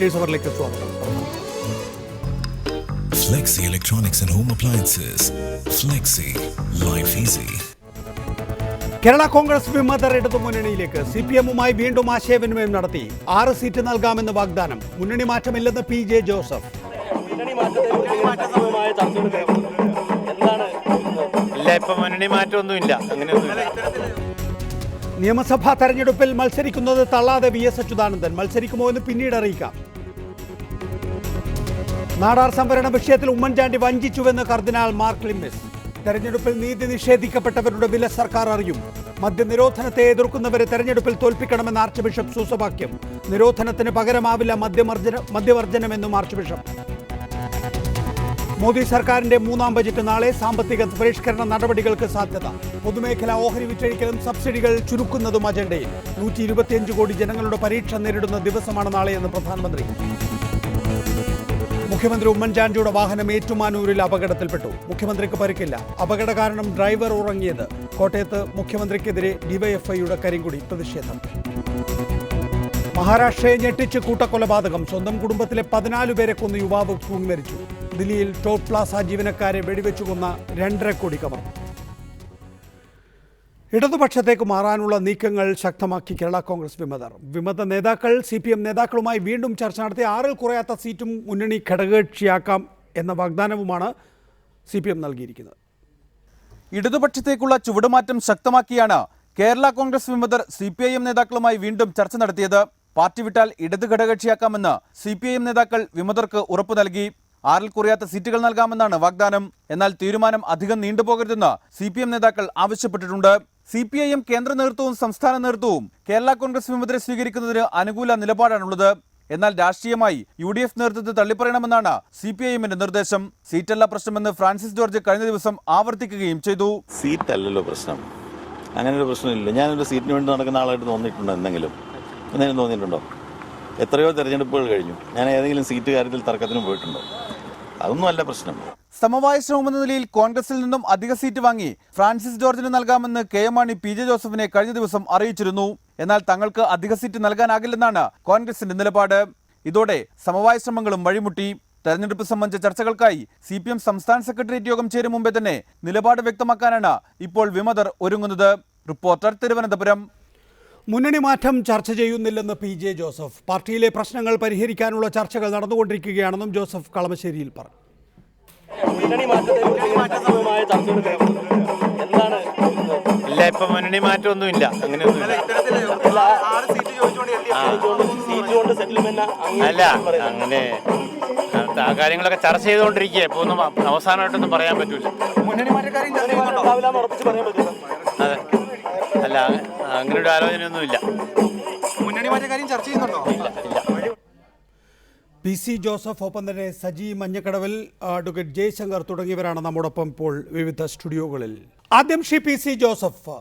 Debaters അവറിലേക്ക് സ്വാഗതം. Flexi Electronics and Home Appliances. Flexi. Life easy. Kerala Congress വിമതർ ഇടതുമുന്നണിയിലേക്ക്. CPM-മായി വീണ്ടും ആശയവിനിമയം നടത്തി. 6 സീറ്റ് നൽകാമെന്ന് വാഗ്ദാനം. മുന്നണി മാറ്റമില്ലെന്ന് PJ ജോസഫ്. നിയമസഭാ തെരഞ്ഞെടുപ്പിൽ മത്സരിക്കുന്നത് തള്ളാതെ VS അച്യുതാനന്ദൻ. മത്സരിക്കുമോ എന്ന് പിന്നീട് അറിയിക്കാം. നാടാർ സംവരണ വിഷയത്തിൽ ഉമ്മൻചാണ്ടി വഞ്ചിച്ചുവെന്ന് കർദിനാൾ മാർ ക്ലിമ്മിസ്. തെരഞ്ഞെടുപ്പിൽ നീതി നിഷേധിക്കപ്പെട്ടവരുടെ വില സർക്കാർ അറിയും. മദ്യനിരോധനത്തെ എതിർക്കുന്നവരെ തെരഞ്ഞെടുപ്പിൽ തോൽപ്പിക്കണമെന്ന് ആർച്ച് ബിഷപ്പ് സൂസവാക്യം. നിരോധനത്തിന് പകരമാവില്ല മദ്യവർജനമെന്നും ആർച്ച് ബിഷപ്പ്. മോദി സർക്കാരിന്റെ 3ാം ബജറ്റ് നാളെ. സാമ്പത്തിക പരിഷ്കരണ നടപടികൾക്ക് സാധ്യത. പൊതുമേഖലാ ഓഹരി വിറ്റഴിക്കലും സബ്സിഡികൾ ചുരുക്കുന്നതും അജണ്ടയിൽ. 125 കോടി ജനങ്ങളുടെ പരീക്ഷ നേരിടുന്ന ദിവസമാണ് നാളെയെന്ന് പ്രധാനമന്ത്രി. മുഖ്യമന്ത്രി ഉമ്മൻചാണ്ടിയുടെ വാഹനം ഏറ്റുമാനൂരിൽ അപകടത്തിൽപ്പെട്ടു. മുഖ്യമന്ത്രിക്ക് പരിക്കില്ല. അപകട കാരണം ഡ്രൈവർ ഉറങ്ങിയത്. കോട്ടയത്ത് മുഖ്യമന്ത്രിക്കെതിരെ ഡിവൈഎഫ്ഐയുടെ കരിങ്കൊടി പ്രതിഷേധം. മഹാരാഷ്ട്രയെ ഞെട്ടിച്ച് കൂട്ടക്കൊലപാതകം. സ്വന്തം കുടുംബത്തിലെ 14 പേരെ കൊന്ന് യുവാവ് തൂങ്ങി മരിച്ചു. ദില്ലിയിൽ ടോപ്പ് പ്ലാസ ജീവനക്കാരെ വെടിവെച്ചു കൊന്ന 2.5 കോടി കവർന്നു. ഇടതുപക്ഷത്തേക്ക് മാറാനുള്ള നീക്കങ്ങൾ ശക്തമാക്കി കേരള കോൺഗ്രസ് വിമത നേതാക്കൾ CPM നേതാക്കളുമായി വീണ്ടും ചർച്ച നടത്തി. 6-ൽ കുറയാത്ത സീറ്റും മുന്നണി ഘടകകക്ഷിയാക്കാം എന്ന വാഗ്ദാനവുമാണ് CPM നൽകിയിരിക്കുന്നത്. ഇടതുപക്ഷത്തേക്കുള്ള ചുവടുമാറ്റം ശക്തമാക്കിയാണ് കേരള കോൺഗ്രസ് വിമതർ CPIM നേതാക്കളുമായി വീണ്ടും ചർച്ച നടത്തിയത്. പാർട്ടി വിട്ടാൽ ഇടത് ഘടകകക്ഷിയാക്കാമെന്ന് CPIM നേതാക്കൾ വിമതർക്ക് ഉറപ്പു നൽകി. 6-ൽ കുറയാത്ത സീറ്റുകൾ നൽകാമെന്നാണ് വാഗ്ദാനം. എന്നാൽ തീരുമാനം അധികം നീണ്ടുപോകരുതെന്ന് CPM നേതാക്കൾ ആവശ്യപ്പെട്ടിട്ടുണ്ട്. CPIM കേന്ദ്ര നേതൃത്വവും സംസ്ഥാന നേതൃത്വവും കേരള കോൺഗ്രസ് വിമതരെ സ്വീകരിക്കുന്നതിന് അനുകൂല നിലപാടാണുള്ളത്. എന്നാൽ രാഷ്ട്രീയമായി UDF നേതൃത്വത്തെ തള്ളിപ്പറയണമെന്നാണ് CPIM-ന്റെ നിർദ്ദേശം. സീറ്റല്ല പ്രശ്നമെന്ന് ഫ്രാൻസിസ് ജോർജ് കഴിഞ്ഞ ദിവസം ആവർത്തിക്കുകയും ചെയ്തു. സീറ്റല്ലല്ലോ പ്രശ്നം, അങ്ങനെ ഒരു പ്രശ്നമില്ല. ഞാനൊരു സീറ്റിന് വേണ്ടി നടക്കുന്ന ആളായിട്ട് തോന്നിയിട്ടുണ്ടോ? എന്തെങ്കിലും തോന്നിയിട്ടുണ്ടോ? എത്രയോ തെരഞ്ഞെടുപ്പുകൾ കഴിഞ്ഞു. ഞാൻ ഏതെങ്കിലും സീറ്റ് കാര്യത്തിൽ തർക്കത്തിന് പോയിട്ടുണ്ടോ? അതൊന്നും അല്ല പ്രശ്നം. സമവായ ശ്രമമെന്ന നിലയിൽ കോൺഗ്രസിൽ നിന്നും അധിക സീറ്റ് വാങ്ങി ഫ്രാൻസിസ് ജോർജിന് നൽകാമെന്ന് KM മാണി PJ ജോസഫിനെ കഴിഞ്ഞ ദിവസം അറിയിച്ചിരുന്നു. എന്നാൽ തങ്ങൾക്ക് അധിക സീറ്റ് നൽകാനാകില്ലെന്നാണ് കോൺഗ്രസിന്റെ നിലപാട്. ഇതോടെ സമവായ ശ്രമങ്ങളും വഴിമുട്ടി. തെരഞ്ഞെടുപ്പ് സംബന്ധിച്ച ചർച്ചകൾക്കായി CPM സംസ്ഥാന സെക്രട്ടേറിയറ്റ് യോഗം ചേരും മുമ്പേ തന്നെ നിലപാട് വ്യക്തമാക്കാനാണ് ഇപ്പോൾ വിമതർ ഒരുങ്ങുന്നത്. റിപ്പോർട്ടർ, തിരുവനന്തപുരം. മുന്നണി മാറ്റം ചർച്ച ചെയ്യുന്നില്ലെന്ന് PJ ജോസഫ്. പാർട്ടിയിലെ പ്രശ്നങ്ങൾ പരിഹരിക്കാനുള്ള ചർച്ചകൾ നടന്നുകൊണ്ടിരിക്കുകയാണെന്നും ജോസഫ് കളമശ്ശേരിയിൽ പറഞ്ഞു. ഇപ്പൊ മുന്നണി മാറ്റമൊന്നുമില്ല, അങ്ങനെയൊന്നുമില്ല. അല്ല, അങ്ങനെ ആ കാര്യങ്ങളൊക്കെ ചർച്ച ചെയ്തുകൊണ്ടിരിക്കുക. ഇപ്പൊ ഒന്നും അവസാനമായിട്ടൊന്നും പറയാൻ പറ്റൂല. അതെ, അല്ല, അങ്ങനെ ഒരു ആലോചനയൊന്നുമില്ല. PC ജോസഫ്, ഒപ്പം തന്നെ സജി മഞ്ഞക്കടവിൽ, അഡ്വക്കേറ്റ് ജയശങ്കർ തുടങ്ങിയവരാണ് നമ്മോടൊപ്പം ഇപ്പോൾ വിവിധ സ്റ്റുഡിയോകളിൽ. ആദ്യം PC ജോസഫ്,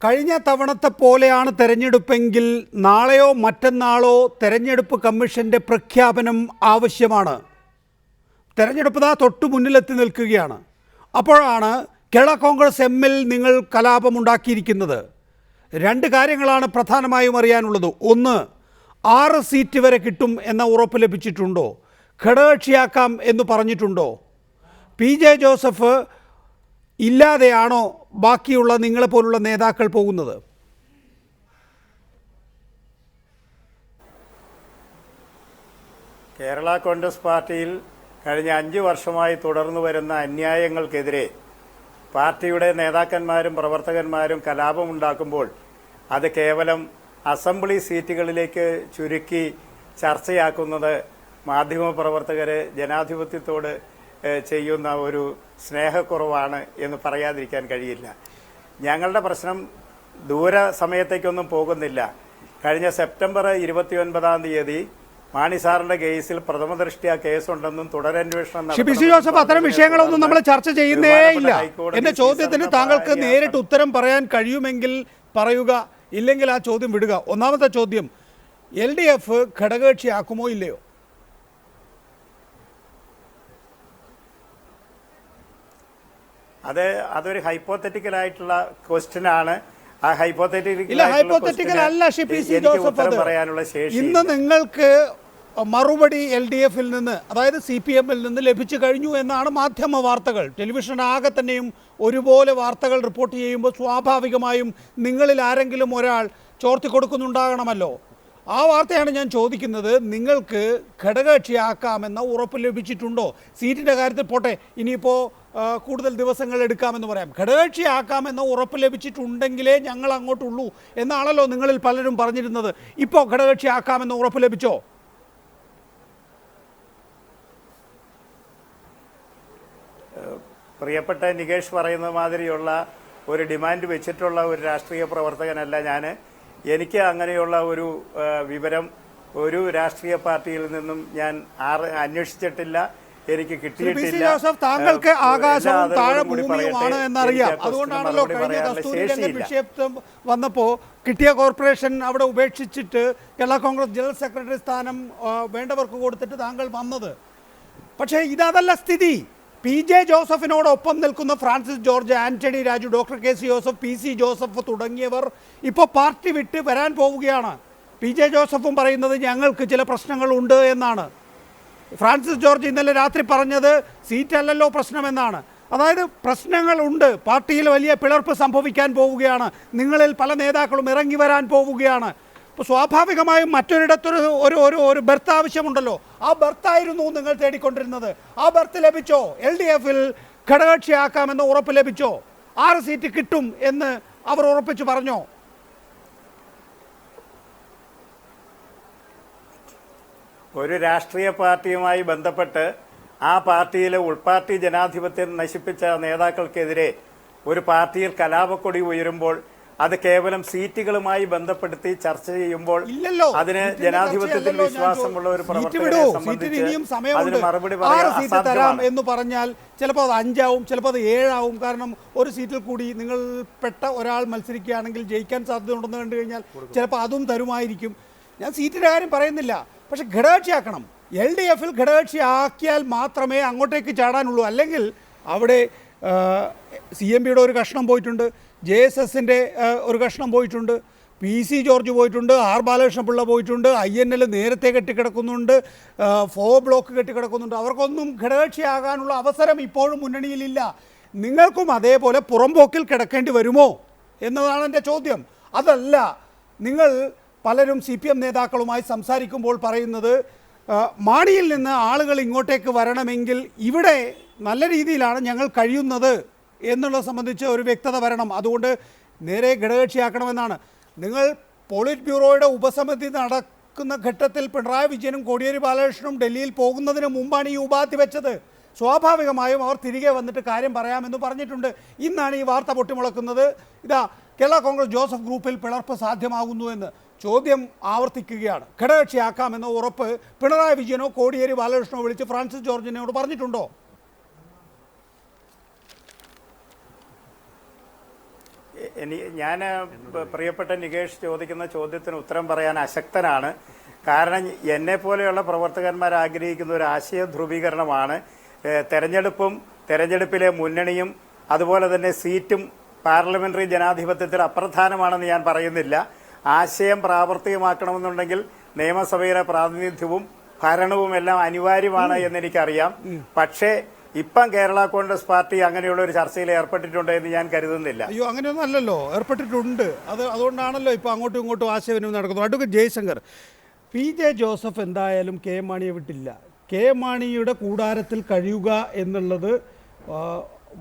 കഴിഞ്ഞ തവണത്തെ പോലെയാണ് തെരഞ്ഞെടുപ്പെങ്കിൽ നാളെയോ മറ്റന്നാളോ തെരഞ്ഞെടുപ്പ് കമ്മീഷന്റെ പ്രഖ്യാപനം ആവശ്യമാണ്. തെരഞ്ഞെടുപ്പ് തൊട്ടു മുന്നിലെത്തി നിൽക്കുകയാണ്. അപ്പോഴാണ് കേരള കോൺഗ്രസ് M-ൽ നിങ്ങൾ കലാപമുണ്ടാക്കിയിരിക്കുന്നത്. 2 കാര്യങ്ങളാണ് പ്രധാനമായും അറിയാനുള്ളത്. ഒന്ന്, 6 സീറ്റ് വരെ കിട്ടും എന്ന ഉറപ്പ് ലഭിച്ചിട്ടുണ്ടോ? ഘടകകക്ഷിയാക്കാം എന്ന് പറഞ്ഞിട്ടുണ്ടോ? PJ ജോസഫ് ഇല്ലാതെയാണോ ബാക്കിയുള്ള നിങ്ങളെപ്പോലുള്ള നേതാക്കൾ പോകുന്നത്? കേരള കോൺഗ്രസ് പാർട്ടിയിൽ കഴിഞ്ഞ 5 വർഷമായി തുടർന്നു വരുന്ന അന്യായങ്ങൾക്കെതിരെ പാർട്ടിയുടെ നേതാക്കന്മാരും പ്രവർത്തകന്മാരും കലാപമുണ്ടാക്കുമ്പോൾ അത് കേവലം അസംബ്ലി സീറ്റുകളിലേക്ക് ചുരുക്കി ചർച്ചയാക്കുന്നത് മാധ്യമപ്രവർത്തകർ ജനാധിപത്യത്തോട് ചെയ്യുന്ന ഒരു സ്നേഹക്കുറവാണ് എന്ന് പറയാതിരിക്കാൻ കഴിയില്ല. ഞങ്ങളുടെ പ്രശ്നം ദൂര സമയത്തേക്കൊന്നും പോകുന്നില്ല. കഴിഞ്ഞ സെപ്റ്റംബർ 29-ാം തീയതി മാണി സാറിന്റെ കേസിൽ പ്രഥമ ദൃഷ്ട്യാ കേസുണ്ടെന്നും തുടരന്വേഷണം ജോസഫ്, അത്തരം വിഷയങ്ങളൊന്നും നമ്മൾ ചർച്ച ചെയ്യുന്നേ ഇല്ല. എന്റെ ചോദ്യത്തിന് താങ്കൾക്ക് നേരിട്ട് ഉത്തരം പറയാൻ കഴിയുമെങ്കിൽ പറയുക, ഇല്ലെങ്കിൽ ആ ചോദ്യം വിടുക. ഒന്നാമത്തെ ചോദ്യം, LDF ഘടകകക്ഷിയാക്കുമോ ഇല്ലയോ? അതൊരു ഹൈപ്പോത്തറ്റിക്കലായിട്ടുള്ള ക്വസ്റ്റ്യനാണ്. ആ ഹൈപ്പോത്തറ്റിക്കൽ ഇല്ല, ഹൈപ്പോത്തറ്റിക്കൽ അല്ല ശ്രീ പി സി ജോസഫ്. അത് പറയാനുള്ള ശേഷി ഇന്ന് നിങ്ങൾക്ക് മറുപടി LDF നിന്ന്, അതായത് CPM നിന്ന് ലഭിച്ചു കഴിഞ്ഞു എന്നാണ് മാധ്യമ വാർത്തകൾ. ടെലിവിഷൻ ആകെ തന്നെയും ഒരുപോലെ വാർത്തകൾ റിപ്പോർട്ട് ചെയ്യുമ്പോൾ സ്വാഭാവികമായും നിങ്ങളിൽ ആരെങ്കിലും ഒരാൾ ചോർത്തി കൊടുക്കുന്നുണ്ടാകണമല്ലോ. ആ വാർത്തയാണ് ഞാൻ ചോദിക്കുന്നത്. നിങ്ങൾക്ക് ഘടകകക്ഷിയാക്കാമെന്ന ഉറപ്പ് ലഭിച്ചിട്ടുണ്ടോ? സീറ്റിൻ്റെ കാര്യത്തിൽ പോട്ടെ, ഇനിയിപ്പോൾ കൂടുതൽ ദിവസങ്ങൾ എടുക്കാമെന്ന് പറയാം. ഘടകകക്ഷിയാക്കാമെന്ന ഉറപ്പ് ലഭിച്ചിട്ടുണ്ടെങ്കിലേ ഞങ്ങൾ അങ്ങോട്ടുള്ളൂ എന്നാണല്ലോ നിങ്ങളിൽ പലരും പറഞ്ഞിരുന്നത്. ഇപ്പോൾ ഘടകകക്ഷിയാക്കാമെന്ന ഉറപ്പ് ലഭിച്ചോ? പ്രിയപ്പെട്ട നികേഷ് പറയുന്ന മാതിരിയുള്ള ഒരു ഡിമാൻഡ് വെച്ചിട്ടുള്ള ഒരു രാഷ്ട്രീയ പ്രവർത്തകനല്ല ഞാൻ. എനിക്ക് അങ്ങനെയുള്ള ഒരു വിവരം ഒരു രാഷ്ട്രീയ പാർട്ടിയിൽ നിന്നും ഞാൻ അന്വേഷിച്ചിട്ടില്ല, എനിക്ക് കിട്ടിയിട്ടില്ല. ജോസഫ്, താങ്കൾക്ക് ആകാശവും താഴെ ഭൂമിയുമാണ് എന്നറിയാം. അതുകൊണ്ടാണല്ലോ കഴിഞ്ഞ കസ്തൂരി രംഗൻ വിഷയം വന്നപ്പോൾ കിട്ടിയ കോർപ്പറേഷൻ അവിടെ ഉപേക്ഷിച്ചിട്ട് കേരള കോൺഗ്രസ് ജനറൽ സെക്രട്ടറി സ്ഥാനം വേണ്ടവർക്ക് കൊടുത്തിട്ട് താങ്കൾ വന്നത്. പക്ഷേ ഇതല്ല സ്ഥിതി. PJ ജോസഫിനോടൊപ്പം നിൽക്കുന്ന Francis George, Antony Raju, doctor KC Joseph, PC Joseph തുടങ്ങിയവർ ഇപ്പോൾ പാർട്ടി വിട്ട് വരാൻ പോവുകയാണ്. PJ ജോസഫും പറയുന്നത് ഞങ്ങൾക്ക് ചില പ്രശ്നങ്ങളുണ്ട് എന്നാണ്. ഫ്രാൻസിസ് ജോർജ് ഇന്നലെ രാത്രി പറഞ്ഞത് സീറ്റല്ലല്ലോ പ്രശ്നമെന്നാണ്. അതായത് പ്രശ്നങ്ങളുണ്ട്, പാർട്ടിയിൽ വലിയ പിളർപ്പ് സംഭവിക്കാൻ പോവുകയാണ്, നിങ്ങളിൽ പല നേതാക്കളും ഇറങ്ങി വരാൻ പോവുകയാണ്. അപ്പോൾ സ്വാഭാവികമായും മറ്റൊരിടത്തൊരു ഒരു ഒരു ഒരു ബർത്ത് ആവശ്യമുണ്ടല്ലോ. ആ ബർത്തായിരുന്നു നിങ്ങൾ തേടിക്കൊണ്ടിരുന്നത്. ആ ബർത്ത് ലഭിച്ചോ? LDFൽ ഘടകകക്ഷിയാക്കാമെന്ന് ഉറപ്പ് ലഭിച്ചോ? 6 സീറ്റ് കിട്ടും എന്ന് അവർ ഉറപ്പിച്ചു പറഞ്ഞോ? ഒരു രാഷ്ട്രീയ പാർട്ടിയുമായി ബന്ധപ്പെട്ട് ആ പാർട്ടിയിലെ ഉൾപാർട്ടി ജനാധിപത്യം നശിപ്പിച്ച നേതാക്കൾക്കെതിരെ ഒരു പാർട്ടിയിൽ കലാപക്കൊടി ഉയരുമ്പോൾ അത് കേവലം സീറ്റുകളുമായി ബന്ധപ്പെടുത്തി ചർച്ച ചെയ്യുമ്പോൾ അതിന് ജനാധിപത്യത്തിൽ വിശ്വാസമുള്ള ഒരു പ്രവർത്തകരെ സംബന്ധിച്ച് അതിന് മറുപടി പറയാൻ എന്ന് പറഞ്ഞാൽ ചിലപ്പോൾ അത് 5 ആവും, ചിലപ്പോൾ അത് 7 ആവും. കാരണം ഒരു സീറ്റിൽ കൂടി നിങ്ങൾ പെട്ട ഒരാൾ മത്സരിക്കുകയാണെങ്കിൽ ജയിക്കാൻ സാധ്യതയുണ്ടെന്ന് കണ്ടു കഴിഞ്ഞാൽ ചിലപ്പോൾ അതും തരുമായിരിക്കും. ഞാൻ സീറ്റിൻ്റെ കാര്യം പറയുന്നില്ല, പക്ഷെ ഘടകകക്ഷിയാക്കണം. LDFൽ ഘടകകക്ഷിയാക്കിയാൽ മാത്രമേ അങ്ങോട്ടേക്ക് ചാടാനുള്ളൂ. അല്ലെങ്കിൽ അവിടെ CMPയുടെ ഒരു കഷ്ണം പോയിട്ടുണ്ട്, JSSൻ്റെ ഒരു കഷ്ണം പോയിട്ടുണ്ട്, PC ജോർജ് പോയിട്ടുണ്ട്, R ബാലകൃഷ്ണപിള്ള പോയിട്ടുണ്ട്, INL നേരത്തെ കെട്ടിക്കിടക്കുന്നുണ്ട്, 4 ബ്ലോക്ക് കെട്ടിക്കിടക്കുന്നുണ്ട്. അവർക്കൊന്നും ഘടകകക്ഷിയാകാനുള്ള അവസരം ഇപ്പോഴും മുന്നണിയിലില്ല. നിങ്ങൾക്കും അതേപോലെ പുറംപോക്കിൽ കിടക്കേണ്ടി വരുമോ എന്നതാണ് എൻ്റെ ചോദ്യം. അതല്ല, നിങ്ങൾ പലരും CPM നേതാക്കളുമായി സംസാരിക്കുമ്പോൾ പറയുന്നത് മാണിയിൽ നിന്ന് ആളുകൾ ഇങ്ങോട്ടേക്ക് വരണമെങ്കിൽ ഇവിടെ നല്ല രീതിയിലാണ് ഞങ്ങൾ കഴിയുന്നത് എന്നുള്ളത് സംബന്ധിച്ച് ഒരു വ്യക്തത വരണം. അതുകൊണ്ട് നേരെ ഘടകകക്ഷിയാക്കണമെന്നാണ്. നിങ്ങൾ പോളിറ്റ് ബ്യൂറോയുടെ ഉപസമിതി നടക്കുന്ന ഘട്ടത്തിൽ പിണറായി വിജയനും കോടിയേരി ബാലകൃഷ്ണനും ഡൽഹിയിൽ പോകുന്നതിന് മുമ്പാണ് ഈ ഉപാധി വെച്ചത്. സ്വാഭാവികമായും അവർ തിരികെ വന്നിട്ട് കാര്യം പറയാമെന്ന് പറഞ്ഞിട്ടുണ്ട്. ഇന്നാണ് ഈ വാർത്ത പൊട്ടിമുളക്കുന്നത്. ഇതാ കേരള കോൺഗ്രസ് ജോസഫ് ഗ്രൂപ്പിൽ പിളർപ്പ് സാധ്യമാകുന്നു എന്ന്. ചോദ്യം ആവർത്തിക്കുകയാണ്. ഘടകകക്ഷിയാക്കാമെന്ന ഉറപ്പ് പിണറായി വിജയനോ കോടിയേരി ബാലകൃഷ്ണനോ വിളിച്ച് ഫ്രാൻസിസ് ജോർജിനോട് പറഞ്ഞിട്ടുണ്ടോ? ഞാൻ പ്രിയപ്പെട്ട നികേഷ് ചോദിക്കുന്ന ചോദ്യത്തിന് ഉത്തരം പറയാൻ അശക്തനാണ്. കാരണം എന്നെ പോലെയുള്ള പ്രവർത്തകന്മാർ ആഗ്രഹിക്കുന്ന ഒരു ആശയ ധ്രുവീകരണമാണ്. തെരഞ്ഞെടുപ്പിലെ മുന്നണിയും അതുപോലെ തന്നെ സീറ്റും പാർലമെന്ററി ജനാധിപത്യത്തിൽ അപ്രധാനമാണെന്ന് ഞാൻ പറയുന്നില്ല. ആശയം പ്രാവർത്തികമാക്കണമെന്നുണ്ടെങ്കിൽ നിയമസഭയിലെ പ്രാതിനിധ്യവും ഭരണവും എല്ലാം അനിവാര്യമാണ് എന്നെനിക്കറിയാം. പക്ഷേ ഇപ്പം കേരള കോൺഗ്രസ് പാർട്ടി അങ്ങനെയുള്ള ഒരു ചർച്ചയിൽ ഏർപ്പെട്ടിട്ടുണ്ട് എന്ന് ഞാൻ കരുതുന്നില്ല. അയ്യോ, അങ്ങനെയൊന്നും അല്ലല്ലോ, ഏർപ്പെട്ടിട്ടുണ്ട്. അതുകൊണ്ടാണല്ലോ ഇപ്പോൾ അങ്ങോട്ടും ഇങ്ങോട്ടും ആശയവിനിമയം നടക്കുന്നത്. അഡ്വക്കേറ്റ് ജയശങ്കർ, PJ ജോസഫ് എന്തായാലും KM മാണിയെ വിട്ടില്ല. KM മാണിയുടെ കൂടാരത്തിൽ കഴിയുക എന്നുള്ളത്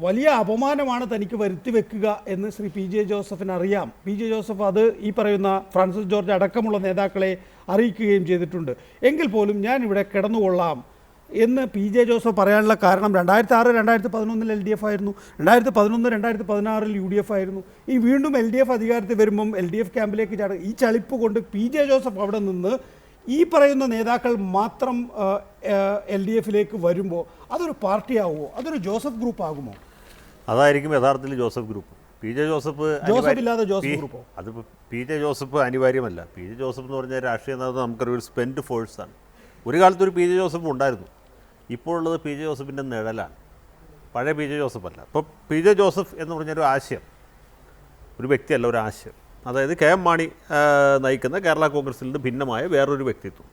വലിയ അപമാനമാണ് തനിക്ക് വരുത്തി വെക്കുക എന്ന് ശ്രീ PJ ജോസഫിന് അറിയാം. PJ ജോസഫ് അത് ഈ പറയുന്ന ഫ്രാൻസിസ് ജോർജ് അടക്കമുള്ള നേതാക്കളെ അറിയിക്കുകയും ചെയ്തിട്ടുണ്ട്. എങ്കിൽ പോലും ഞാൻ ഇവിടെ കിടന്നുകൊള്ളാം എന്ന് PJ ജോസഫ് പറയാനുള്ള കാരണം 2006, 2011 LDF ആയിരുന്നു, 2011, 2016 UDF ആയിരുന്നു. ഈ വീണ്ടും LDF അധികാരത്തിൽ വരുമ്പം LDF ക്യാമ്പിലേക്ക് ചാടും. ഈ ചളിപ്പ് കൊണ്ട് PJ ജോസഫ് അവിടെ നിന്ന് ഈ പറയുന്ന നേതാക്കൾ മാത്രം LDFിലേക്ക് വരുമ്പോൾ അതൊരു പാർട്ടിയാവുമോ? അതൊരു ജോസഫ് ഗ്രൂപ്പ് ആകുമോ? അതായിരിക്കും യഥാർത്ഥത്തിൽ ജോസഫ് ഗ്രൂപ്പ്. PJ ജോസഫ് ഇല്ലാതെ ജോസഫ് ഗ്രൂപ്പോ? അതിപ്പോൾ PJ ജോസഫ് അനിവാര്യമല്ല. PJ ജോസഫ് എന്ന് പറഞ്ഞാൽ രാഷ്ട്രീയ നേതാവ് നമുക്കൊരു സ്പെൻഡ് ഫോഴ്സാണ്. ഒരു കാലത്തൊരു PJ ജോസഫ് ഉണ്ടായിരുന്നു. ഇപ്പോൾ ഉള്ളത് PJ ജോസഫിൻ്റെ നിഴലാണ്, പഴയ PJ ജോസഫ് അല്ല. ഇപ്പോൾ PJ ജോസഫ് എന്ന് പറഞ്ഞൊരു ആശയം ഒരു വ്യക്തിയല്ല, ഒരു ആശയം. അതായത് കെ എം മാണി നയിക്കുന്ന കേരള കോൺഗ്രസിൽ നിന്ന് ഭിന്നമായ വേറൊരു വ്യക്തിത്വം.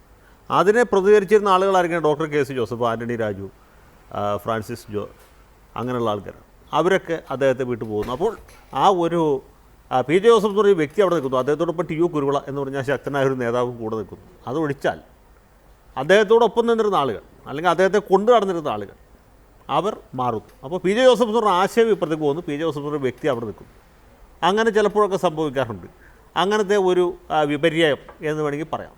അതിനെ പ്രതികരിച്ചിരുന്ന ആളുകളായിരിക്കും doctor K C Joseph, Antony Raju, Francis Joe, അങ്ങനെയുള്ള ആൾക്കാർ. അവരൊക്കെ അദ്ദേഹത്തെ വിട്ടു പോകുന്നു. അപ്പോൾ ആ ഒരു പി ജെ ജോസഫ് എന്ന് പറയുന്ന വ്യക്തി അവിടെ നിൽക്കുന്നു. അദ്ദേഹത്തോടൊപ്പം ടി യു കുരുവിള എന്ന് പറഞ്ഞാൽ ശക്തനായ ഒരു നേതാവും കൂടെ നിൽക്കുന്നു. അതൊഴിച്ചാൽ അദ്ദേഹത്തോടൊപ്പം നിന്നിരുന്ന ആളുകൾ അല്ലെങ്കിൽ അദ്ദേഹത്തെ കൊണ്ടു നടന്നിരുന്ന ആളുകൾ അവർ മാറുന്നു. അപ്പോൾ പി ജെ ജോസഫ് എന്ന് പറഞ്ഞ ആശയം ഇപ്പുറത്തേക്ക് പോകുന്നു, പി ജെ ജോസഫ് എന്ന് പറഞ്ഞ വ്യക്തി അവിടെ നിൽക്കുന്നു. അങ്ങനെ ചിലപ്പോഴൊക്കെ സംഭവിക്കാറുണ്ട്. അങ്ങനത്തെ ഒരു വിപര്യായം എന്ന് വേണമെങ്കിൽ പറയാം.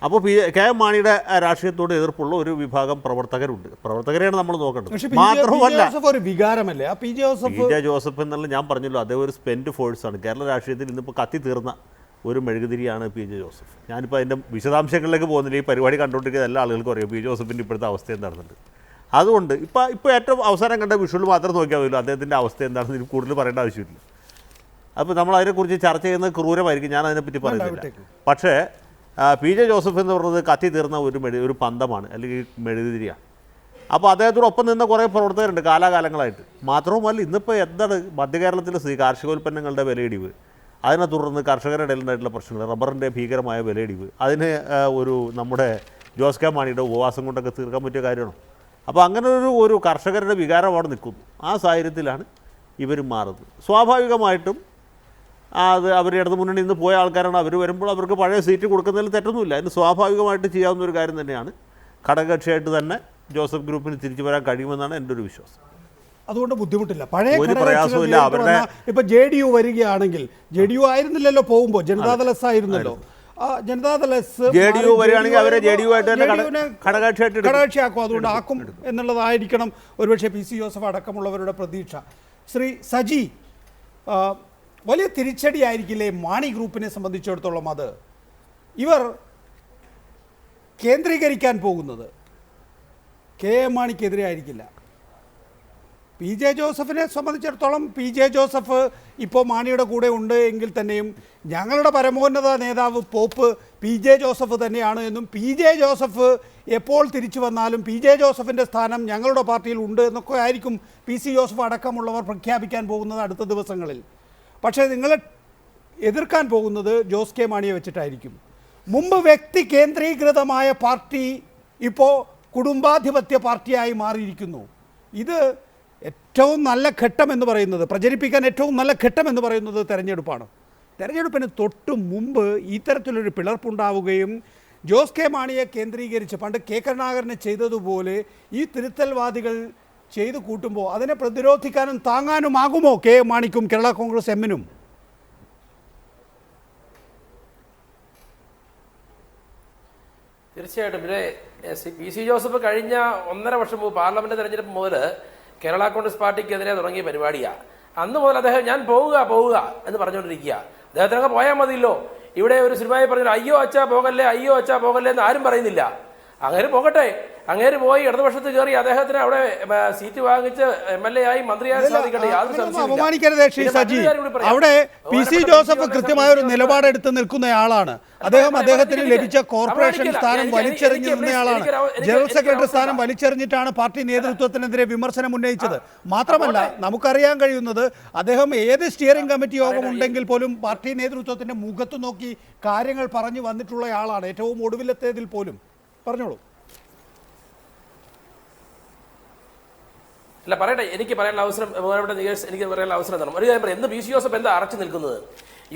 അപ്പോൾ കെ എം മാണിയുടെ രാഷ്ട്രീയത്തോട് എതിർപ്പുള്ള ഒരു വിഭാഗം പ്രവർത്തകരുണ്ട്. പ്രവർത്തകരെയാണ് നമ്മൾ നോക്കേണ്ടത്. മാത്രമല്ല ഒരു വികാരമല്ലേ പി ജെ ജോസഫ് എന്നുള്ള ഞാൻ പറഞ്ഞല്ലോ, അദ്ദേഹം ഒരു സ്പെൻഡ് ഫോഴ്സാണ്. കേരള രാഷ്ട്രീയത്തിൽ ഇന്നിപ്പോൾ കത്തി തീർന്ന ഒരു മെഴുകുതിരിയാണ് പി ജെ ജോസഫ്. ഞാനിപ്പോൾ അതിൻ്റെ വിശദാംശങ്ങളിലേക്ക് പോകുന്നില്ല. ഈ പരിപാടി കണ്ടുകൊണ്ടിരിക്കുന്ന എല്ലാ ആളുകൾക്കും അറിയാം പി ജെ ജോസഫിൻ്റെ ഇപ്പോഴത്തെ അവസ്ഥ എന്താണെന്നുണ്ട്. അതുകൊണ്ട് ഇപ്പോൾ ഏറ്റവും അവസാനം കണ്ട വിഷ്വൽ മാത്രം നോക്കിയാൽ മതിയല്ലോ അദ്ദേഹത്തിൻ്റെ അവസ്ഥ എന്താണെന്ന് എനിക്ക് കൂടുതൽ പറയേണ്ട ആവശ്യമില്ല. അപ്പോൾ നമ്മൾ അതിനെക്കുറിച്ച് ചർച്ച ചെയ്യുന്നത് ക്രൂരമായിരിക്കും, ഞാൻ അതിനെപ്പറ്റി പറയുന്നില്ല. പക്ഷേ പി ജെ ജോസഫ് എന്ന് പറയുന്നത് കത്തി തീർന്ന ഒരു പന്തമാണ്, അല്ലെങ്കിൽ മെഴുകുതിരിയാണ്. അപ്പോൾ അദ്ദേഹത്തോടൊപ്പം നിന്ന കുറേ പ്രവർത്തകരുണ്ട് കാലാകാലങ്ങളായിട്ട്. മാത്രവുമല്ല ഇന്നിപ്പോൾ എന്താണ് മധ്യകേരളത്തിലെ കാർഷികോൽപ്പന്നങ്ങളുടെ വിലയിടിവ്, അതിനെ തുടർന്ന് കർഷകരുടെ ഇടയിലുണ്ടായിട്ടുള്ള പ്രശ്നങ്ങൾ, റബ്ബറിൻ്റെ ഭീകരമായ വിലയിടിവ്, അതിന് നമ്മുടെ ജോസ് കെ മാണിയുടെ ഉപവാസം കൊണ്ടൊക്കെ തീർക്കാൻ പറ്റിയ കാര്യമാണോ? അപ്പോൾ അങ്ങനെ ഒരു കർഷകരുടെ വികാരം അവിടെ നിൽക്കുന്നു. ആ സാഹചര്യത്തിലാണ് ഇവർ മാറുന്നത്. സ്വാഭാവികമായിട്ടും അത് അവർ ഇടതു മുന്നണി നിന്ന് പോയ ആൾക്കാരാണ്. അവർ വരുമ്പോൾ അവർക്ക് പഴയ സീറ്റ് കൊടുക്കുന്നതിൽ തെറ്റൊന്നുമില്ല. അതിന് സ്വാഭാവികമായിട്ട് ചെയ്യാവുന്ന ഒരു കാര്യം തന്നെയാണ്. ഘടകകക്ഷിയായിട്ട് തന്നെ ജോസഫ് ഗ്രൂപ്പിന് തിരിച്ചു വരാൻ കഴിയുമെന്നാണ് എൻ്റെ ഒരു വിശ്വാസം. അതുകൊണ്ട് ബുദ്ധിമുട്ടില്ല. പഴയ ഒരു പ്രയാസമില്ല. അവരുടെ ഇപ്പൊ JDU വരികയാണെങ്കിൽ, JDU ആയിരുന്നില്ലല്ലോ പോകുമ്പോൾ, ജനതാദൾ എസ് ആയിരുന്നല്ലോ. ജനതാദൾ എസ് JDU വരികയാണെങ്കിൽ അവരെ JDU ആയിട്ട് തന്നെ ഘടകകക്ഷിയാക്കും. അതുകൊണ്ട് ആക്കും എന്നുള്ളതായിരിക്കണം ഒരുപക്ഷെ PC ജോസഫ് അടക്കമുള്ളവരുടെ പ്രതീക്ഷ. ശ്രീ സജി, വലിയ തിരിച്ചടിയായിരിക്കില്ലേ മാണി ഗ്രൂപ്പിനെ സംബന്ധിച്ചിടത്തോളം? അത് ഇവർ കേന്ദ്രീകരിക്കാൻ പോകുന്നത് കെ എം മാണിക്കെതിരെ ആയിരിക്കില്ല. പി ജെ ജോസഫിനെ സംബന്ധിച്ചിടത്തോളം പി ജെ ജോസഫ് ഇപ്പോൾ മാണിയുടെ കൂടെ ഉണ്ട് എങ്കിൽ തന്നെയും ഞങ്ങളുടെ പരമോന്നത നേതാവ് പോപ്പ് പി ജെ ജോസഫ് തന്നെയാണ് എന്നും പി ജെ ജോസഫ് എപ്പോൾ തിരിച്ചു വന്നാലും പി ജെ ജോസഫിൻ്റെ സ്ഥാനം ഞങ്ങളുടെ പാർട്ടിയിൽ ഉണ്ട് എന്നൊക്കെ ആയിരിക്കും PC ജോസഫ് അടക്കമുള്ളവർ പ്രഖ്യാപിക്കാൻ പോകുന്നത് അടുത്ത ദിവസങ്ങളിൽ. പക്ഷേ നിങ്ങൾ എതിർക്കാൻ പോകുന്നത് ജോസ് കെ മാണിയെ വെച്ചിട്ടായിരിക്കും. മുമ്പ് വ്യക്തി കേന്ദ്രീകൃതമായ പാർട്ടി ഇപ്പോൾ കുടുംബാധിപത്യ പാർട്ടിയായി മാറിയിരിക്കുന്നു. ഇത് ഏറ്റവും നല്ല ഘട്ടം എന്ന് പറയുന്നത്, പ്രചരിപ്പിക്കാൻ ഏറ്റവും നല്ല ഘട്ടം എന്ന് പറയുന്നത് തെരഞ്ഞെടുപ്പാണ്. തെരഞ്ഞെടുപ്പിന് തൊട്ട് മുമ്പ് ഇത്തരത്തിലൊരു പിളർപ്പുണ്ടാവുകയും ജോസ് കെ മാണിയെ കേന്ദ്രീകരിച്ച് പണ്ട് കെ കരുണാകരനെ ചെയ്തതുപോലെ ഈ തിരുത്തൽവാദികൾ ചെയ്തു കൂട്ടുമ്പോൾ അതിനെ പ്രതിരോധിക്കാനും താങ്ങാനുമാകുമോ കെ മാണിക്കും കേരള കോൺഗ്രസ് എമ്മിനും? തീർച്ചയായിട്ടും. പിന്നെ PC ജോസഫ് കഴിഞ്ഞ 1.5 വർഷം മുമ്പ് പാർലമെന്റ് തെരഞ്ഞെടുപ്പ് മുതൽ കേരള കോൺഗ്രസ് പാർട്ടിക്കെതിരെ തുടങ്ങിയ പരിപാടിയാണ്. അന്ന് മുതൽ അദ്ദേഹം ഞാൻ പോവുക എന്ന് പറഞ്ഞുകൊണ്ടിരിക്കുക. അദ്ദേഹത്തിനൊക്കെ പോയാൽ മതിയല്ലോ. ഇവിടെ ഒരു സിനിമയിൽ പറഞ്ഞു അയ്യോ അച്ഛാ പോകല്ലേ എന്ന് ആരും പറയുന്നില്ല. അങ്ങേര് പോകട്ടെ. അങ്ങേര് പോയി ഇടതുപക്ഷത്ത് കയറി അദ്ദേഹത്തിന് അവിടെ സീറ്റ് വാങ്ങിച്ച് MLA ആയി മന്ത്രിയായി സാധിക്കട്ടെ. അപമാനിക്കരുത് ശ്രീ സജി. അവിടെ PC ജോസഫ് കൃത്യമായ ഒരു നിലപാടെടുത്ത് നിൽക്കുന്നയാളാണ്. അദ്ദേഹത്തിന് ലഭിച്ച കോർപ്പറേഷൻ സ്ഥാനം വലിച്ചെറിഞ്ഞു നിന്നയാളാണ്. ജനറൽ സെക്രട്ടറി സ്ഥാനം വലിച്ചെറിഞ്ഞിട്ടാണ് പാർട്ടി നേതൃത്വത്തിനെതിരെ വിമർശനം ഉന്നയിച്ചത്. മാത്രമല്ല നമുക്കറിയാൻ കഴിയുന്നത് അദ്ദേഹം ഏത് സ്റ്റിയറിംഗ് കമ്മിറ്റി യോഗം ഉണ്ടെങ്കിൽ പോലും പാർട്ടി നേതൃത്വത്തിന്റെ മുഖത്ത് നോക്കി കാര്യങ്ങൾ പറഞ്ഞു വന്നിട്ടുള്ളയാളാണ്, ഏറ്റവും ഒടുവിലത്തേതിൽ പോലും. പറഞ്ഞോളൂ. അല്ല പറയട്ടെ, എനിക്ക് പറയാനുള്ള അവസരം എനിക്ക് പറയാനുള്ള അവസരം തരണം. ഒരു കാര്യം പറയാം, എന്ത് PC ജോസഫ് എന്താ അറച്ചു നിൽക്കുന്നത്?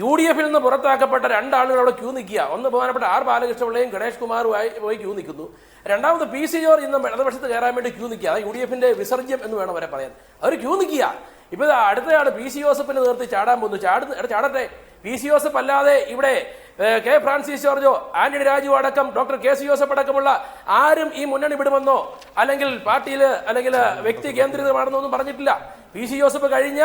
UDF നിന്ന് പുറത്താക്കപ്പെട്ട 2 ആളുകൾ അവിടെ ക്യൂ നിൽക്കുക. ഒന്ന് ബഹുമാനപ്പെട്ട R ബാലകൃഷ്ണപിള്ളയും ഗണേഷ് കുമാറുമായി പോയി ക്യൂ നിൽക്കുന്നു. രണ്ടാമത് PC ജോർജ് ഇന്ന് ഇടതുപക്ഷത്ത് കയറാൻ വേണ്ടി ക്യൂ നിൽക്കുക. UDFന്റെ വിസർജ്യം എന്ന് വേണം വരെ പറയാൻ. അവർ ക്യൂ നിൽക്കുക. ഇപ്പൊ അടുത്തയാൾ PC ജോസഫിനെ നിർത്തി ചാടാൻ പോകുന്നു. ചാടട്ടെ. PC ജോസഫ് അല്ലാതെ ഇവിടെ കെ ഫ്രാൻസിസ് ജോർജോ ആന്റണി രാജു അടക്കം ഡോക്ടർ KC ജോസഫ് അടക്കമുള്ള ആരും ഈ മുന്നണി വിടുമെന്നോ അല്ലെങ്കിൽ പാർട്ടിയിൽ അല്ലെങ്കിൽ വ്യക്തി കേന്ദ്രീകൃതമാണെന്നോ ഒന്നും പറഞ്ഞിട്ടില്ല. PC ജോസഫ് കഴിഞ്ഞ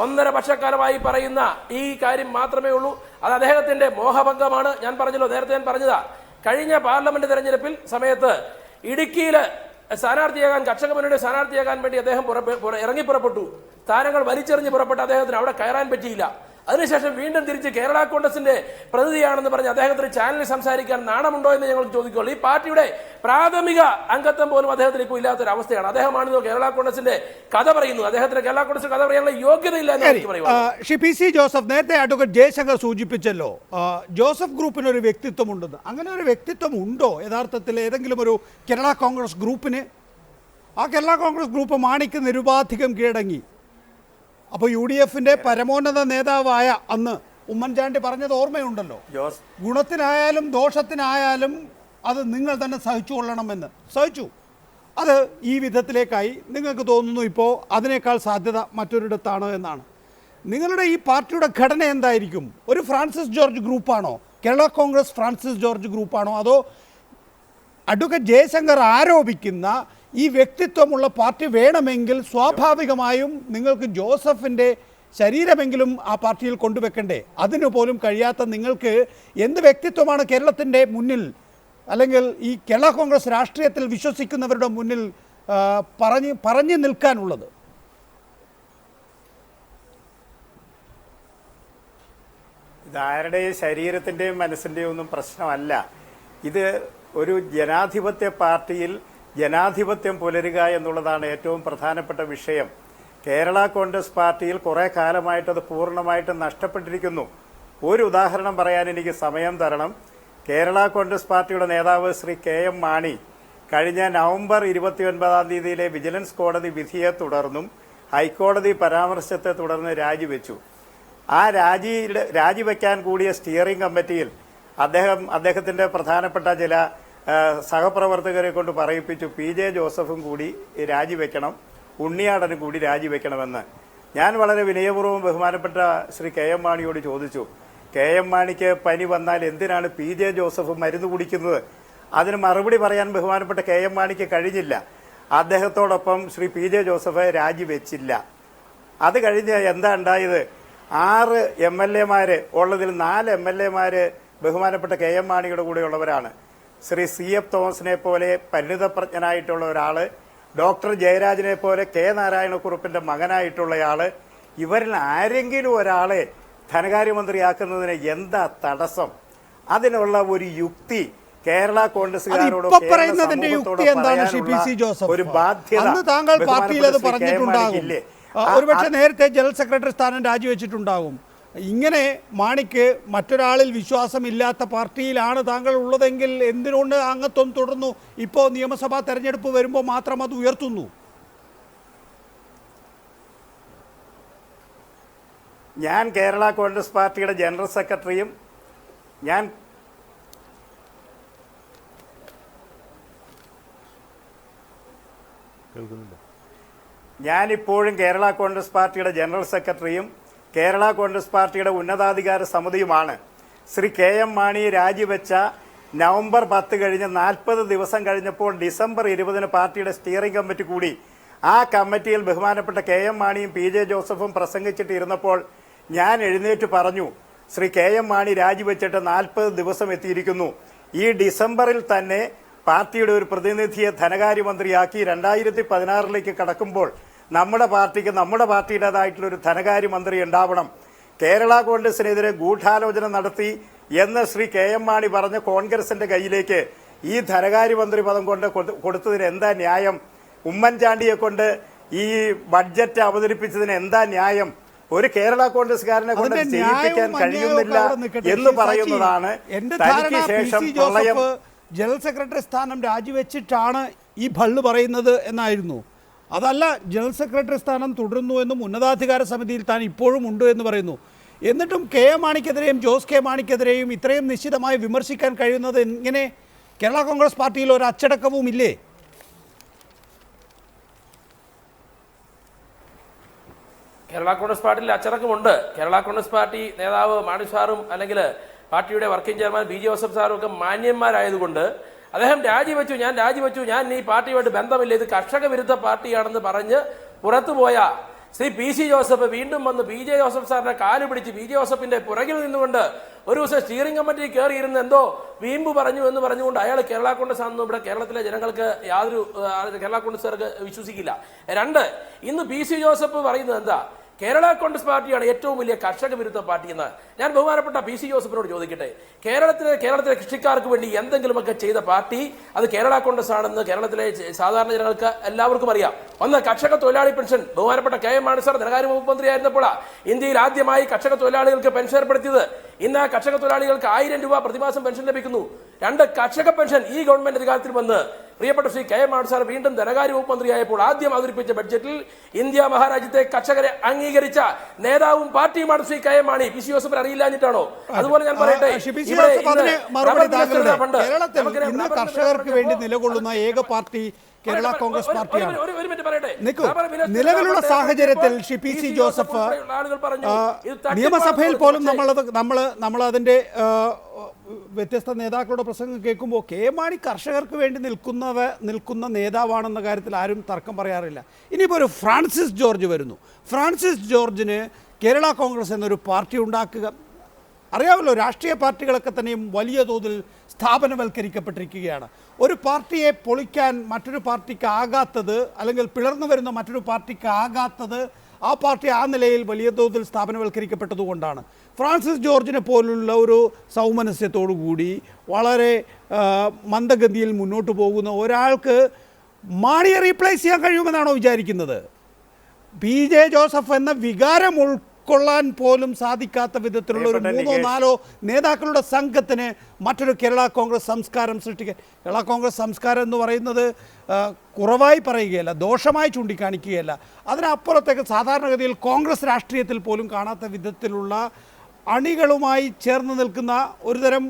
1.5 വർഷക്കാലമായി പറയുന്ന ഈ കാര്യം മാത്രമേ ഉള്ളൂ. അത് അദ്ദേഹത്തിന്റെ മോഹഭംഗമാണ്. ഞാൻ പറഞ്ഞല്ലോ, നേരത്തെ ഞാൻ പറഞ്ഞതാ. കഴിഞ്ഞ പാർലമെന്റ് തെരഞ്ഞെടുപ്പിൽ സമയത്ത് ഇടുക്കിയിൽ സ്ഥാനാർത്ഥിയാകാൻ, കർഷക മുന്നണിയുടെ സ്ഥാനാർത്ഥിയാകാൻ വേണ്ടി അദ്ദേഹം ഇറങ്ങി പുറപ്പെട്ടു. സ്ഥാനങ്ങൾ വലിച്ചെറിഞ്ഞ് പുറപ്പെട്ട് അദ്ദേഹത്തിന് അവിടെ കയറാൻ പറ്റിയില്ല. അതിനുശേഷം വീണ്ടും തിരിച്ച് കേരള കോൺഗ്രസിന്റെ പ്രതിനിധിയാണെന്ന് പറഞ്ഞ് അദ്ദേഹത്തിന് ചാനലിൽ സംസാരിക്കാൻ നാണമുണ്ടോ എന്ന് ഞങ്ങൾ ചോദിക്കുള്ളൂ. ഈ പാർട്ടിയുടെ പ്രാഥമിക അംഗത്വം പോലും അദ്ദേഹത്തിന് ഇപ്പോൾ ഇല്ലാത്തൊരു അവസ്ഥയാണ്. അദ്ദേഹമാണെന്നോ കേരള കോൺഗ്രസിന്റെ കഥ പറയുന്നു. അദ്ദേഹത്തിന് കേരള കോൺഗ്രസ് കഥ പറയാനുള്ള യോഗ്യതയില്ല എന്ന് എനിക്ക് പറയുന്നു. ശ്രീ പി സി ജോസഫ്, നേരത്തെ അഡ്വക്കേറ്റ് ജയശങ്കർ സൂചിപ്പിച്ചല്ലോ ജോസഫ് ഗ്രൂപ്പിനൊരു വ്യക്തിത്വം ഉണ്ടെന്ന്. അങ്ങനെ ഒരു വ്യക്തിത്വം ഉണ്ടോ യഥാർത്ഥത്തിൽ ഏതെങ്കിലും ഒരു കേരള കോൺഗ്രസ് ഗ്രൂപ്പിന്? ആ കേരള കോൺഗ്രസ് ഗ്രൂപ്പ് മാണിക്ക് നിരുപാധികം കീഴടങ്ങി. അപ്പോൾ യു ഡി എഫിന്റെ പരമോന്നത നേതാവായ അന്ന് ഉമ്മൻചാണ്ടി പറഞ്ഞത് ഓർമ്മയുണ്ടല്ലോ, ഗുണത്തിനായാലും ദോഷത്തിനായാലും അത് നിങ്ങൾ തന്നെ സഹിച്ചു കൊള്ളണമെന്ന്. സഹിച്ചു. അത് ഈ വിധത്തിലേക്കായി. നിങ്ങൾക്ക് തോന്നുന്നു ഇപ്പോൾ അതിനേക്കാൾ സാധ്യത മറ്റൊരിടത്താണ് എന്നാണ്. നിങ്ങളുടെ ഈ പാർട്ടിയുടെ ഘടന എന്തായിരിക്കും? ഒരു ഫ്രാൻസിസ് ജോർജ് ഗ്രൂപ്പാണോ? കേരള കോൺഗ്രസ് ഫ്രാൻസിസ് ജോർജ് ഗ്രൂപ്പാണോ? അതോ അഡ്വക്കേറ്റ് ജയശങ്കർ ആരോപിക്കുന്ന ഈ വ്യക്തിത്വമുള്ള പാർട്ടി വേണമെങ്കിൽ സ്വാഭാവികമായും നിങ്ങൾക്ക് ജോസഫിൻ്റെ ശരീരമെങ്കിലും ആ പാർട്ടിയിൽ കൊണ്ടുവെക്കണ്ടേ? അതിനു പോലും കഴിയാത്ത നിങ്ങൾക്ക് എന്ത് വ്യക്തിത്വമാണ് കേരളത്തിൻ്റെ മുന്നിൽ, അല്ലെങ്കിൽ ഈ കേരള കോൺഗ്രസ് രാഷ്ട്രീയത്തിൽ വിശ്വസിക്കുന്നവരുടെ മുന്നിൽ പറഞ്ഞു നിൽക്കാനുള്ളത്? ഇതാരുടെയും ശരീരത്തിൻ്റെയും മനസ്സിൻ്റെയും ഒന്നും പ്രശ്നമല്ല. ഇത് ഒരു ജനാധിപത്യ പാർട്ടിയിൽ ജനാധിപത്യം പുലരുക എന്നുള്ളതാണ് ഏറ്റവും പ്രധാനപ്പെട്ട വിഷയം. കേരള കോൺഗ്രസ് പാർട്ടിയിൽ കുറേ കാലമായിട്ടത് പൂർണ്ണമായിട്ടും നഷ്ടപ്പെട്ടിരിക്കുന്നു. ഒരു ഉദാഹരണം പറയാൻ എനിക്ക് സമയം തരണം. കേരള കോൺഗ്രസ് പാർട്ടിയുടെ നേതാവ് ശ്രീ കെ എം മാണി കഴിഞ്ഞ നവംബർ 29-ാം തീയതിയിലെ വിജിലൻസ് കോടതി വിധിയെ തുടർന്നും ഹൈക്കോടതി പരാമർശത്തെ തുടർന്ന് രാജിവെച്ചു. ആ രാജിവെക്കാൻ കൂടിയ സ്റ്റിയറിംഗ് കമ്മിറ്റിയിൽ അദ്ദേഹത്തിന്റെ പ്രധാനപ്പെട്ട ചില സഹപ്രവർത്തകരെ കൊണ്ട് പറയിപ്പിച്ചു, PJ ജോസഫും കൂടി രാജിവെക്കണം, ഉണ്ണിയാടനും കൂടി രാജിവെക്കണമെന്ന്. ഞാൻ വളരെ വിനയപൂർവ്വം ബഹുമാനപ്പെട്ട ശ്രീ കെ എം മാണിയോട് ചോദിച്ചു, കെ എം മാണിക്ക് പനി വന്നാൽ എന്തിനാണ് PJ ജോസഫ് മരുന്ന് കുടിക്കുന്നത്? അതിന് മറുപടി പറയാൻ ബഹുമാനപ്പെട്ട കെ എം മാണിക്ക് കഴിഞ്ഞില്ല. അദ്ദേഹത്തോടൊപ്പം ശ്രീ PJ ജോസഫ് രാജിവെച്ചില്ല. അത് കഴിഞ്ഞ് എന്താ ഉണ്ടായത്? 6 MLA ഉള്ളതിൽ 4 MLA ബഹുമാനപ്പെട്ട കെ എം മാണിയുടെ കൂടെയുള്ളവരാണ്. ശ്രീ CF തോമസിനെ പോലെ പരിണിതപ്രജ്ഞനായിട്ടുള്ള ഒരാൾ, ഡോക്ടർ ജയരാജനെ പോലെ K നാരായണക്കുറുപ്പിന്റെ മകനായിട്ടുള്ളയാൾ, ഇവരിൽ ആരെങ്കിലും ഒരാളെ ധനകാര്യമന്ത്രിയാക്കുന്നതിന് എന്താ തടസ്സം? അതിനുള്ള ഒരു യുക്തി കേരള കോൺഗ്രസുകാരോട് ഒരു ബാധ്യത താങ്കൾ പാർട്ടിയിൽ അത് പറഞ്ഞിട്ടുണ്ടാകും. ഒരുപക്ഷെ നേരത്തെ ജനറൽ സെക്രട്ടറി സ്ഥാനം രാജിവെച്ചിട്ടുണ്ടാകും. ഇങ്ങനെ മാണിക്ക് മറ്റൊരാളിൽ വിശ്വാസമില്ലാത്ത പാർട്ടിയിലാണ് താങ്കൾ ഉള്ളതെങ്കിൽ എന്തിനുകൊണ്ട് അംഗത്വം തുടർന്നു? ഇപ്പോൾ നിയമസഭാ തെരഞ്ഞെടുപ്പ് വരുമ്പോൾ മാത്രം അത് ഉയർത്തുന്നു. ഞാൻ കേരള കോൺഗ്രസ് പാർട്ടിയുടെ ജനറൽ സെക്രട്ടറിയും ഞാനിപ്പോഴും കേരള കോൺഗ്രസ് പാർട്ടിയുടെ ജനറൽ സെക്രട്ടറിയും കേരള കോൺഗ്രസ് പാർട്ടിയുടെ ഉന്നതാധികാര സമിതിയുമാണ്. ശ്രീ കെ എം മാണി രാജിവെച്ച നവംബർ 10 കഴിഞ്ഞ് 40 ദിവസം കഴിഞ്ഞപ്പോൾ ഡിസംബർ 20 പാർട്ടിയുടെ സ്റ്റിയറിംഗ് കമ്മിറ്റി കൂടി. ആ കമ്മിറ്റിയിൽ ബഹുമാനപ്പെട്ട കെ എം മാണിയും PJ ജോസഫും പ്രസംഗിച്ചിട്ടിരുന്നപ്പോൾ ഞാൻ എഴുന്നേറ്റ് പറഞ്ഞു, ശ്രീ കെ എം മാണി രാജിവെച്ചിട്ട് 40 ദിവസം എത്തിയിരിക്കുന്നു. ഈ ഡിസംബറിൽ തന്നെ പാർട്ടിയുടെ ഒരു പ്രതിനിധിയെ ധനകാര്യമന്ത്രിയാക്കി 2016 കടക്കുമ്പോൾ നമ്മുടെ പാർട്ടിക്ക് നമ്മുടെ പാർട്ടിയുടേതായിട്ടുള്ള ഒരു ധനകാര്യമന്ത്രി ഉണ്ടാവണം. കേരള കോൺഗ്രസിനെതിരെ ഗൂഢാലോചന നടത്തി എന്ന് ശ്രീ കെ എം മാണി പറഞ്ഞ കോൺഗ്രസിന്റെ കയ്യിലേക്ക് ഈ ധനകാര്യമന്ത്രി പദം കൊണ്ട് കൊടുത്തതിന് എന്താ ന്യായം? ഉമ്മൻചാണ്ടിയെ കൊണ്ട് ഈ ബഡ്ജറ്റ് അവതരിപ്പിച്ചതിന് എന്താ ന്യായം? ഒരു കേരള കോൺഗ്രസ്സുകാരനെ കൊണ്ട് ചെയ്യിപ്പിക്കാൻ കഴിയുന്നില്ല എന്ന് പറയുന്നതാണ്. തനിക്ക് ശേഷം പ്രളയം ജനറൽ സെക്രട്ടറി സ്ഥാനം രാജിവെച്ചിട്ടാണ് ഈ ഭള്ള് പറയുന്നത് എന്നായിരുന്നു. അതല്ല, ജനറൽ സെക്രട്ടറി സ്ഥാനം തുടരുന്നു എന്നും ഉന്നതാധികാര സമിതിയിൽ താൻ ഇപ്പോഴും ഉണ്ട് എന്ന് പറയുന്നു. എന്നിട്ടും കെ എം മാണിക്കെതിരെയും ജോസ് കെ മാണിക്കെതിരെയും ഇത്രയും നിശ്ചിതമായി വിമർശിക്കാൻ കഴിയുന്നത് ഇങ്ങനെ കേരള കോൺഗ്രസ് പാർട്ടിയിൽ ഒരു അച്ചടക്കവും ഇല്ലേ? കേരള കോൺഗ്രസ് പാർട്ടിയിൽ അച്ചടക്കമുണ്ട്. കേരള കോൺഗ്രസ് പാർട്ടി നേതാവ് മാണി സാറും അല്ലെങ്കിൽ പാർട്ടിയുടെ വർക്കിംഗ് ചെയർമാൻ PJ ജോസഫ് സാറും ഒക്കെ മാന്യന്മാരായതുകൊണ്ട് അദ്ദേഹം രാജിവെച്ചു, ഞാൻ ഈ പാർട്ടിയുമായിട്ട് ബന്ധമില്ല, ഇത് കർഷക വിരുദ്ധ പാർട്ടിയാണെന്ന് പറഞ്ഞ് പുറത്തുപോയ ശ്രീ PC ജോസഫ് വീണ്ടും വന്ന് PJ ജോസഫ് സാറിന്റെ കാല് പിടിച്ച് PJ ജോസഫിന്റെ പുറകിൽ നിന്നുകൊണ്ട് ഒരു ദിവസം സ്റ്റിയറിംഗ് കമ്മിറ്റിയിൽ കയറിയിരുന്ന് എന്തോ വീമ്പ് പറഞ്ഞു എന്ന് പറഞ്ഞുകൊണ്ട് അയാൾ കേരള കോൺഗ്രസ് ആണെന്നും ഇവിടെ കേരളത്തിലെ ജനങ്ങൾക്ക് കേരള കോൺഗ്രസുകാർക്ക് വിശ്വസിക്കില്ല. 2, ഇന്ന് PC ജോസഫ് പറയുന്നത് എന്താ? കേരള കോൺഗ്രസ് പാർട്ടിയാണ് ഏറ്റവും വലിയ കർഷക വിരുദ്ധ പാർട്ടി എന്ന് ഞാൻ ബഹുമാനപ്പെട്ട PC ജോസഫിനോട് ചോദിക്കട്ടെ. കേരളത്തിലെ കൃഷിക്കാർക്ക് വേണ്ടി എന്തെങ്കിലുമൊക്കെ ചെയ്ത പാർട്ടി അത് കേരള കോൺഗ്രസ് ആണെന്ന് കേരളത്തിലെ സാധാരണ ജനങ്ങൾക്ക് എല്ലാവർക്കും അറിയാം. ഒന്ന്, കർഷക തൊഴിലാളി പെൻഷൻ ബഹുമാനപ്പെട്ട KM മാണി സാർ ധനകാര്യ വകുപ്പ് മന്ത്രിയായിരുന്നപ്പോൾ ഇന്ത്യയിൽ ആദ്യമായി കർഷക തൊഴിലാളികൾക്ക് പെൻഷൻ ഏർപ്പെടുത്തിയത്. ഇന്ന് ആ കർഷക തൊഴിലാളികൾക്ക് 1000 രൂപ പ്രതിമാസം പെൻഷൻ ലഭിക്കുന്നു. 2, കർഷക പെൻഷൻ ഈ ഗവൺമെന്റ് അധികാരത്തിൽ വന്ന് പ്രിയപ്പെട്ട ശ്രീ KM മാണി സാർ വീണ്ടും ധനകാര്യ വകുപ്പ് മന്ത്രിയായപ്പോൾ ആദ്യം അവതരിപ്പിച്ച ബഡ്ജറ്റിൽ ഇന്ത്യ മഹാരാജ്യത്തെ കർഷകരെ അംഗീകരിച്ച നേതാവും പാർട്ടിയുമാണ് ശ്രീ KM മാണി. PC ജോസഫ് അറിയില്ലാഞ്ഞിട്ടാണോ? അതുപോലെ ഞാൻ പറയട്ടെ, ഇന്ന് കർഷകർക്ക് വേണ്ടി നിലകൊള്ളുന്ന ഏക പാർട്ടി കേരള കോൺഗ്രസ് പാർട്ടിയാണ്. നിലവിലുള്ള സാഹചര്യത്തിൽ PC ജോസഫ് നിയമസഭയിൽ പോലും നമ്മൾ അതിന്റെ വ്യത്യസ്ത നേതാക്കളുടെ പ്രസംഗം കേൾക്കുമ്പോൾ KM മാണി കർഷകർക്ക് വേണ്ടി നിൽക്കുന്ന നേതാവാണെന്ന കാര്യത്തിൽ ആരും തർക്കം പറയാറില്ല. ഇനിയിപ്പോൾ ഒരു ഫ്രാൻസിസ് ജോർജ് വരുന്നു. ഫ്രാൻസിസ് ജോർജിന് കേരള കോൺഗ്രസ് എന്നൊരു പാർട്ടി ഉണ്ടാക്കുക, അറിയാമല്ലോ, രാഷ്ട്രീയ പാർട്ടികളൊക്കെ തന്നെയും വലിയ തോതിൽ സ്ഥാപനവൽക്കരിക്കപ്പെട്ടിരിക്കുകയാണ്. ഒരു പാർട്ടിയെ പൊളിക്കാൻ മറ്റൊരു പാർട്ടിക്ക് ആകാത്തത്, അല്ലെങ്കിൽ പിളർന്നു വരുന്ന മറ്റൊരു പാർട്ടിക്ക് ആകാത്തത് ആ പാർട്ടി ആ നിലയിൽ വലിയ തോതിൽ സ്ഥാപനവൽക്കരിക്കപ്പെട്ടതുകൊണ്ടാണ്. ഫ്രാൻസിസ് ജോർജിനെ പോലുള്ള ഒരു സൗമനസ്യത്തോടു കൂടി വളരെ മന്ദഗതിയിൽ മുന്നോട്ട് പോകുന്ന ഒരാൾക്ക് മാണിയെ റീപ്ലേസ് ചെയ്യാൻ കഴിയുമെന്നാണോ വിചാരിക്കുന്നത്? PJ ജോസഫ് എന്ന വികാരം ഉൾക്കൊള്ളാൻ പോലും സാധിക്കാത്ത വിധത്തിലുള്ള ഒരു 3-4 നേതാക്കളുടെ സംഘത്തിന് മറ്റൊരു കേരള കോൺഗ്രസ് സംസ്കാരം സൃഷ്ടിക്കാൻ. കേരള കോൺഗ്രസ് സംസ്കാരം എന്ന് പറയുന്നത് കുറവായി പറയുകയല്ല, ദോഷമായി ചൂണ്ടിക്കാണിക്കുകയല്ല, അതിനപ്പുറത്തേക്ക് സാധാരണഗതിയിൽ കോൺഗ്രസ് രാഷ്ട്രീയത്തിൽ പോലും കാണാത്ത വിധത്തിലുള്ള അണികളുമായി ചേർന്ന് നിൽക്കുന്ന ഒരുതരം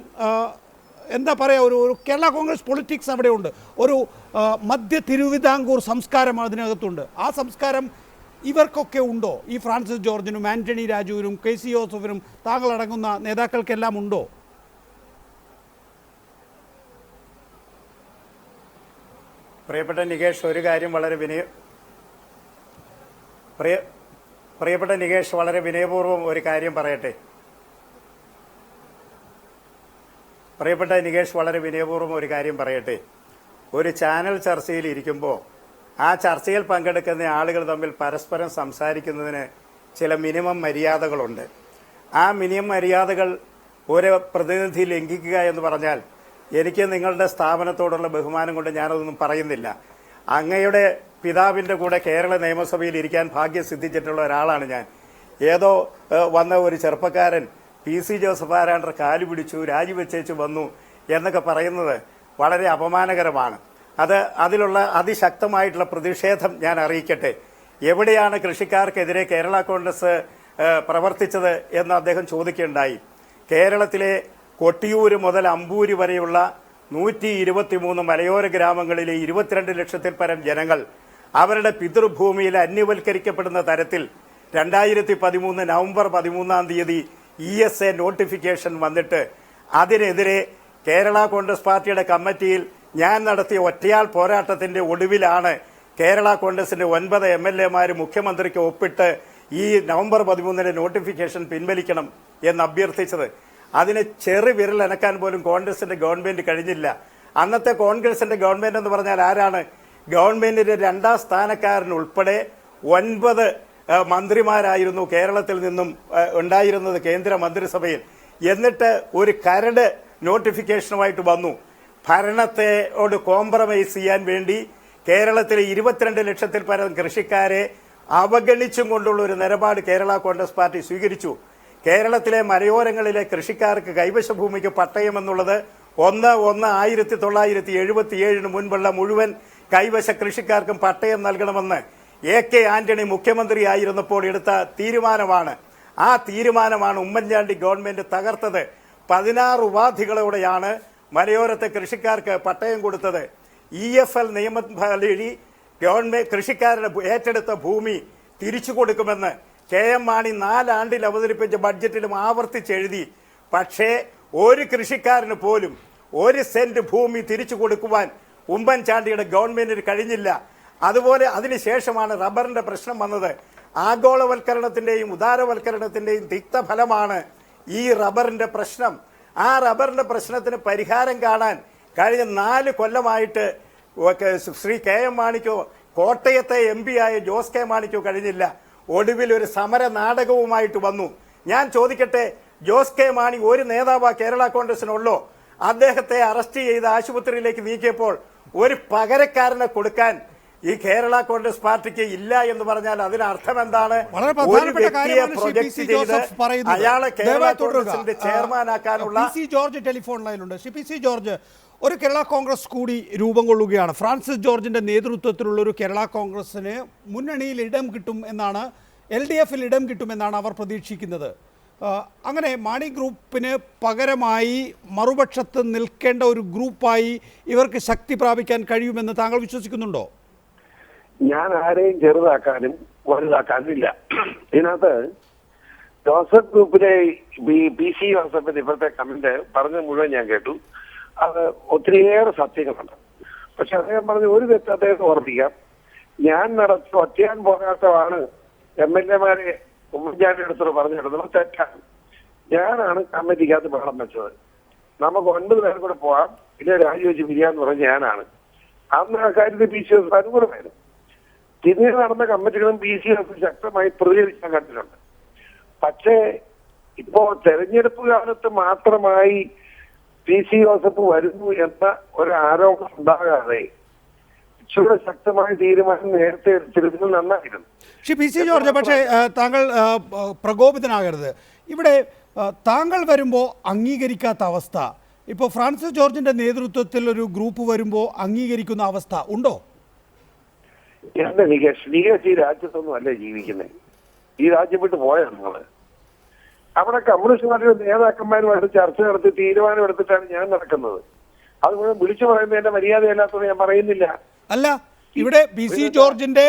എന്താ പറയുക, ഒരു കേരള കോൺഗ്രസ് പൊളിറ്റിക്സ് അവിടെയുണ്ട്. ഒരു മധ്യ തിരുവിതാംകൂർ സംസ്കാരം അതിനകത്തുണ്ട്. ആ സംസ്കാരം ഇവർക്കൊക്കെ ഉണ്ടോ? ഈ ഫ്രാൻസിസ് ജോർജിനും ആന്റണി രാജുവിനും KC ജോസഫിനും താങ്കളടങ്ങുന്ന നേതാക്കൾക്കെല്ലാം ഉണ്ടോ? പ്രിയപ്പെട്ട നികേഷ്, ഒരു കാര്യം വളരെ വിനയപൂർവ്വം ഒരു കാര്യം പറയട്ടെ. ഒരു ചാനൽ ചർച്ചയിൽ ഇരിക്കുമ്പോൾ ആ ചർച്ചയിൽ പങ്കെടുക്കുന്ന ആളുകൾ തമ്മിൽ പരസ്പരം സംസാരിക്കുന്നതിന് ചില മിനിമം മര്യാദകളുണ്ട്. ആ മിനിമം മര്യാദകൾ ഒരു പ്രതിനിധി ലംഘിക്കുക എന്ന് പറഞ്ഞാൽ, എനിക്ക് നിങ്ങളുടെ സ്ഥാപനത്തോടുള്ള ബഹുമാനം കൊണ്ട് ഞാനതൊന്നും പറയുന്നില്ല. അങ്ങയുടെ പിതാവിൻ്റെ കൂടെ കേരള നിയമസഭയിൽ ഇരിക്കാൻ ഭാഗ്യം സിദ്ധിച്ചിട്ടുള്ള ഒരാളാണ് ഞാൻ. ഏതോ വന്ന ഒരു ചെറുപ്പക്കാരൻ PC ജോസഫ് ആരാണ്ടർ കാലു പിടിച്ചു രാജിവെച്ചേച്ചു വന്നു എന്നൊക്കെ പറയുന്നത് വളരെ അപമാനകരമാണ്. അതിലുള്ള അതിശക്തമായിട്ടുള്ള പ്രതിഷേധം ഞാൻ അറിയിക്കട്ടെ. എവിടെയാണ് കൃഷിക്കാർക്കെതിരെ കേരള കോൺഗ്രസ് പ്രവർത്തിച്ചത് എന്ന് അദ്ദേഹം ചോദിക്കുകയുണ്ടായി. കേരളത്തിലെ കൊട്ടിയൂര് മുതൽ അമ്പൂര് വരെയുള്ള 123 മലയോര ഗ്രാമങ്ങളിലെ 22 ലക്ഷത്തിൽ പരം ജനങ്ങൾ അവരുടെ പിതൃഭൂമിയിൽ അന്യവൽക്കരിക്കപ്പെടുന്ന തരത്തിൽ 2013 നവംബർ 13 ESA നോട്ടിഫിക്കേഷൻ വന്നിട്ട് അതിനെതിരെ കേരള കോൺഗ്രസ് പാർട്ടിയുടെ കമ്മിറ്റിയിൽ ഞാൻ നടത്തിയ ഒറ്റയാൾ പോരാട്ടത്തിന്റെ ഒടുവിലാണ് കേരള കോൺഗ്രസിന്റെ 9 MLA-മാർ മുഖ്യമന്ത്രിക്ക് ഒപ്പിട്ട് ഈ നവംബർ 13 നോട്ടിഫിക്കേഷൻ പിൻവലിക്കണം എന്ന് അഭ്യർത്ഥിച്ചത്. അതിന് ചെറു വിരലനക്കാൻ പോലും കോൺഗ്രസിന്റെ ഗവൺമെന്റ് കഴിഞ്ഞില്ല. അന്നത്തെ കോൺഗ്രസിന്റെ ഗവൺമെന്റ് എന്ന് പറഞ്ഞാൽ ആരാണ്? ഗവൺമെന്റിന്റെ 2ാം സ്ഥാനക്കാരനുൾപ്പെടെ 9 മന്ത്രിമാരായിരുന്നു കേരളത്തിൽ നിന്നും ഉണ്ടായിരുന്നത് കേന്ദ്ര മന്ത്രിസഭയിൽ. എന്നിട്ട് ഒരു കരട് നോട്ടിഫിക്കേഷനുമായിട്ട് വന്നു. ഭരണത്തോട് കോംപ്രമൈസ് ചെയ്യാൻ വേണ്ടി കേരളത്തിലെ 22 ലക്ഷത്തിൽ പരം കൃഷിക്കാരെ അവഗണിച്ചും കൊണ്ടുള്ള ഒരു നിലപാട് കേരള കോൺഗ്രസ് പാർട്ടി സ്വീകരിച്ചു. കേരളത്തിലെ മലയോരങ്ങളിലെ കൃഷിക്കാർക്ക് കൈവശ ഭൂമിക്ക് പട്ടയം എന്നുള്ളത് 1/1/1977 മുൻപുള്ള മുഴുവൻ കൈവശ കൃഷിക്കാർക്കും പട്ടയം നൽകണമെന്ന് AK ആന്റണി മുഖ്യമന്ത്രിയായിരുന്നപ്പോൾ എടുത്ത തീരുമാനമാണ്. ആ തീരുമാനമാണ് ഉമ്മൻചാണ്ടി ഗവൺമെന്റ് തകർത്തത്. 16 ഉപാധികളോടെയാണ് മലയോരത്തെ കൃഷിക്കാർക്ക് പട്ടയം കൊടുത്തത്. EFL നിയമം വഴി ഗവൺമെന്റ് കൃഷിക്കാരുടെ ഏറ്റെടുത്ത ഭൂമി തിരിച്ചു കൊടുക്കുമെന്ന് KM മാണി 4 ആണ്ടിൽ അവതരിപ്പിച്ച ബഡ്ജറ്റിലും ആവർത്തിച്ചെഴുതി. പക്ഷേ ഒരു കൃഷിക്കാരന് പോലും 1 സെന്റ് ഭൂമി തിരിച്ചു കൊടുക്കുവാൻ ഉമ്മൻചാണ്ടിയുടെ ഗവൺമെന്റിന് കഴിഞ്ഞില്ല. അതുപോലെ അതിനുശേഷമാണ് റബ്ബറിന്റെ പ്രശ്നം വന്നത്. ആഗോളവൽക്കരണത്തിന്റെയും ഉദാരവൽക്കരണത്തിന്റെയും തിക്തഫലമാണ് ഈ റബ്ബറിന്റെ പ്രശ്നം. ആ റബ്ബറിന്റെ പ്രശ്നത്തിന് പരിഹാരം കാണാൻ കഴിഞ്ഞ 4 കൊല്ലമായിട്ട് ശ്രീ KM മാണിക്കോ കോട്ടയത്തെ MP ആയ ജോസ് കെ മാണിക്കോ കഴിഞ്ഞില്ല. ഒടുവിൽ ഒരു സമര നാടകവുമായിട്ട് വന്നു. ഞാൻ ചോദിക്കട്ടെ, ജോസ് കെ മാണി ഒരു നേതാവ് കേരള കോൺഗ്രസിനുള്ളോ? അദ്ദേഹത്തെ അറസ്റ്റ് ചെയ്ത് ആശുപത്രിയിലേക്ക് നീക്കിയപ്പോൾ ഒരു പകരക്കാരനെ കൊടുക്കാൻ ഈ കേരള കോൺഗ്രസ് പാർട്ടിക്ക് ഇല്ല എന്ന് പറഞ്ഞാൽ അതിനർത്ഥം എന്താണ്? വളരെ ഒരു പ്രധാനപ്പെട്ട വ്യക്തിയെ കാര്യമാണ് ശ്രീ പ്രൊജക്ട് പി.സി. ചെയ്ത് ജോസഫ് പറയുന്നത്. അയാളെ കേരള ദയവായി തുടരുക. കോൺഗ്രസിന്റെ ചെയർമാനാക്കാനുള്ള പി.സി. ജോർജ് ടെലിഫോൺ ലൈനിലുണ്ട്. ശ്രീ പി.സി. ജോർജ്, ഒരു കേരള കോൺഗ്രസ് കൂടി രൂപം കൊള്ളുകയാണ്. ഫ്രാൻസിസ് ജോർജിന്റെ നേതൃത്വത്തിലുള്ള ഒരു കേരള കോൺഗ്രസിന് മുന്നണിയിൽ ഇടം കിട്ടും എന്നാണ്, LDF-ൽ ഇടം കിട്ടുമെന്നാണ് അവർ പ്രതീക്ഷിക്കുന്നത്. അങ്ങനെ മാണി ഗ്രൂപ്പിന് പകരമായി മറുപക്ഷത്ത് നിൽക്കേണ്ട ഒരു ഗ്രൂപ്പായി ഇവർക്ക് ശക്തി പ്രാപിക്കാൻ കഴിയുമെന്ന് താങ്കൾ വിശ്വസിക്കുന്നുണ്ടോ? ഞാൻ ആരെയും ചെറുതാക്കാനും വലുതാക്കാനും ഇല്ല. ഇതിനകത്ത് ജോസഫ് ഗ്രൂപ്പിലെ PC ജോസഫിന്റെ ഇപ്പോഴത്തെ കമന്റ് പറഞ്ഞ മുഴുവൻ ഞാൻ കേട്ടു. അത് ഒത്തിരിയേറെ സത്യങ്ങളുണ്ട്. പക്ഷെ അദ്ദേഹം പറഞ്ഞ ഒരു തെറ്റ് അദ്ദേഹത്തെ ഓർമ്മിക്കാം. ഞാൻ നടത്തി ഒറ്റയാൻ പോകാത്തതാണ് MLA-മാരെ ഉമ്മൻചാണ്ടി അടുത്തോട് പറഞ്ഞിടുന്നത് തെറ്റാണ്. ഞാനാണ് കമ്മിറ്റിക്കകത്ത് ബഹളം വെച്ചത്. നമുക്ക് 9 പേർ കൂടെ പോവാം, പിന്നെ രാജിവെച്ച് പിരിയാന്ന് പറഞ്ഞ ഞാനാണ്. അന്ന് ആ കാര്യത്തിൽ PC ജോസഫ് അനുകൂലമായിരുന്നു. പിന്നീട് നടന്ന കമ്മിറ്റികളും PC ജോസഫ് ശക്തമായി പ്രതികരിക്കാൻ കണ്ടിട്ടുണ്ട്. പക്ഷേ ഇപ്പോ തെരഞ്ഞെടുപ്പ് കാലത്ത് മാത്രമായി PC ജോസഫ് വരുന്നു എന്ന ഒരു ആരോപണം ഉണ്ടാകാതെ ഇച്ചിരി ശക്തമായ തീരുമാനം നേരത്തെ എടുത്തിരുന്നത് നന്നായിരുന്നു. ശ്രീ PC ജോർജ്, പക്ഷേ താങ്കൾ പ്രകോപിതനാകരുത്. ഇവിടെ താങ്കൾ വരുമ്പോൾ അംഗീകരിക്കാത്ത അവസ്ഥ, ഇപ്പോൾ ഫ്രാൻസിസ് ജോർജിന്റെ നേതൃത്വത്തിൽ ഒരു ഗ്രൂപ്പ് വരുമ്പോൾ അംഗീകരിക്കുന്ന അവസ്ഥ ഉണ്ടോ? എന്താ നികേഷ് ഈ രാജ്യത്തൊന്നും അല്ലേ ജീവിക്കുന്നത്? ഈ രാജ്യം വിട്ട് പോയാ നിങ്ങള്? അവിടെ കമ്മ്യൂണിസ്റ്റ് പാർട്ടിയുടെ നേതാക്കന്മാരുമായിട്ട് ചർച്ച നടത്തി തീരുമാനം എടുത്തിട്ടാണ് ഞാൻ നടക്കുന്നത്. അത് മുഴുവൻ വിളിച്ചു പറയുന്നത് എന്റെ മര്യാദയല്ലാത്തത് ഞാൻ പറയുന്നില്ല. അല്ല, ഇവിടെ PC ജോർജിന്റെ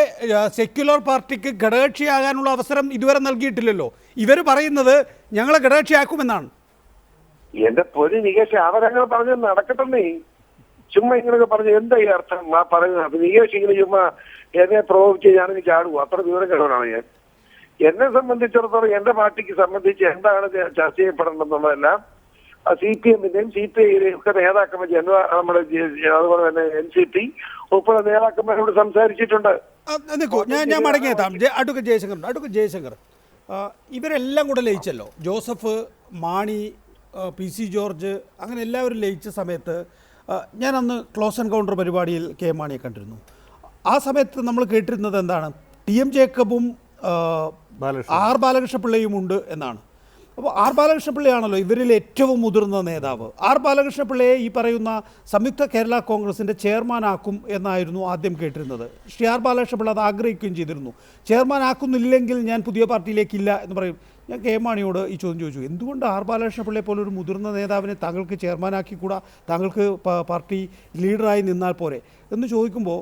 സെക്യുലർ പാർട്ടിക്ക് ഘടകകക്ഷിയാകാനുള്ള അവസരം ഇതുവരെ നൽകിയിട്ടില്ലല്ലോ. ഇവർ പറയുന്നത് ഞങ്ങളെ ഘടകകക്ഷിയാക്കുമെന്നാണ്. എന്റെ പൊരി നികേഷ്, അവരങ്ങനെ പറഞ്ഞ് നടക്കട്ടെന്നേ. ചുമ്മാ ഇങ്ങനെയൊക്കെ പറഞ്ഞ് എന്താ ഈ അർത്ഥം ആ പറയുന്നത്? നികേഷ് ഇങ്ങനെ ചുമ്മാ എന്നെ പ്രകോപിച്ച് ഞാനെനിക്ക് ചാടുക, അത്ര വിവരം കഴിവനാണ് ഞാൻ. എന്നെ സംബന്ധിച്ചിടത്തോളം എന്റെ പാർട്ടിക്ക് സംബന്ധിച്ച് എന്താണ് ചർച്ച ചെയ്യപ്പെടേണ്ടതെന്നുള്ളതെല്ലാം CPM-ന്റെയും CPI-യുടെയും ഒക്കെ നേതാക്കന്മാർ, നമ്മുടെ അതുപോലെ തന്നെ NCP ഉൾപ്പെടെ നേതാക്കന്മാരോട് സംസാരിച്ചിട്ടുണ്ട്. ഞാൻ മടങ്ങിയെത്താം. അഡ്വക്കേറ്റ് ജയശങ്കർ, ഇവരെല്ലാം കൂടെ ലയിച്ചല്ലോ. ജോസഫ്, മാണി, PC ജോർജ്, അങ്ങനെ എല്ലാവരും ലയിച്ച സമയത്ത് ഞാൻ അന്ന് ക്ലോസ് എൻകൗണ്ടർ പരിപാടിയിൽ K മാണിയെ കണ്ടിരുന്നു. ആ സമയത്ത് നമ്മൾ കേട്ടിരുന്നത് എന്താണ്? TM ജേക്കബും R ബാലകൃഷ്ണപിള്ളയും ഉണ്ട് എന്നാണ്. അപ്പോൾ R ബാലകൃഷ്ണപിള്ളയാണല്ലോ ഇവരിൽ ഏറ്റവും മുതിർന്ന നേതാവ്. R ബാലകൃഷ്ണപിള്ളയെ ഈ പറയുന്ന സംയുക്ത കേരള കോൺഗ്രസിൻ്റെ ചെയർമാനാക്കും എന്നായിരുന്നു ആദ്യം കേട്ടിരുന്നത്. ശ്രീ R ബാലകൃഷ്ണപിള്ള അത് ആഗ്രഹിക്കുകയും ചെയ്തിരുന്നു. ചെയർമാനാക്കുന്നില്ലെങ്കിൽ ഞാൻ പുതിയ പാർട്ടിയിലേക്കില്ല എന്ന് പറയും. ഞാൻ K മാണിയോട് ഈ ചോദ്യം ചോദിച്ചു, എന്തുകൊണ്ട് R ബാലകൃഷ്ണപിള്ളയെ പോലെ ഒരു മുതിർന്ന നേതാവിനെ താങ്കൾക്ക് ചെയർമാനാക്കിക്കൂടാ, താങ്കൾക്ക് പാർട്ടി ലീഡറായി നിന്നാൽ പോരെ എന്ന് ചോദിക്കുമ്പോൾ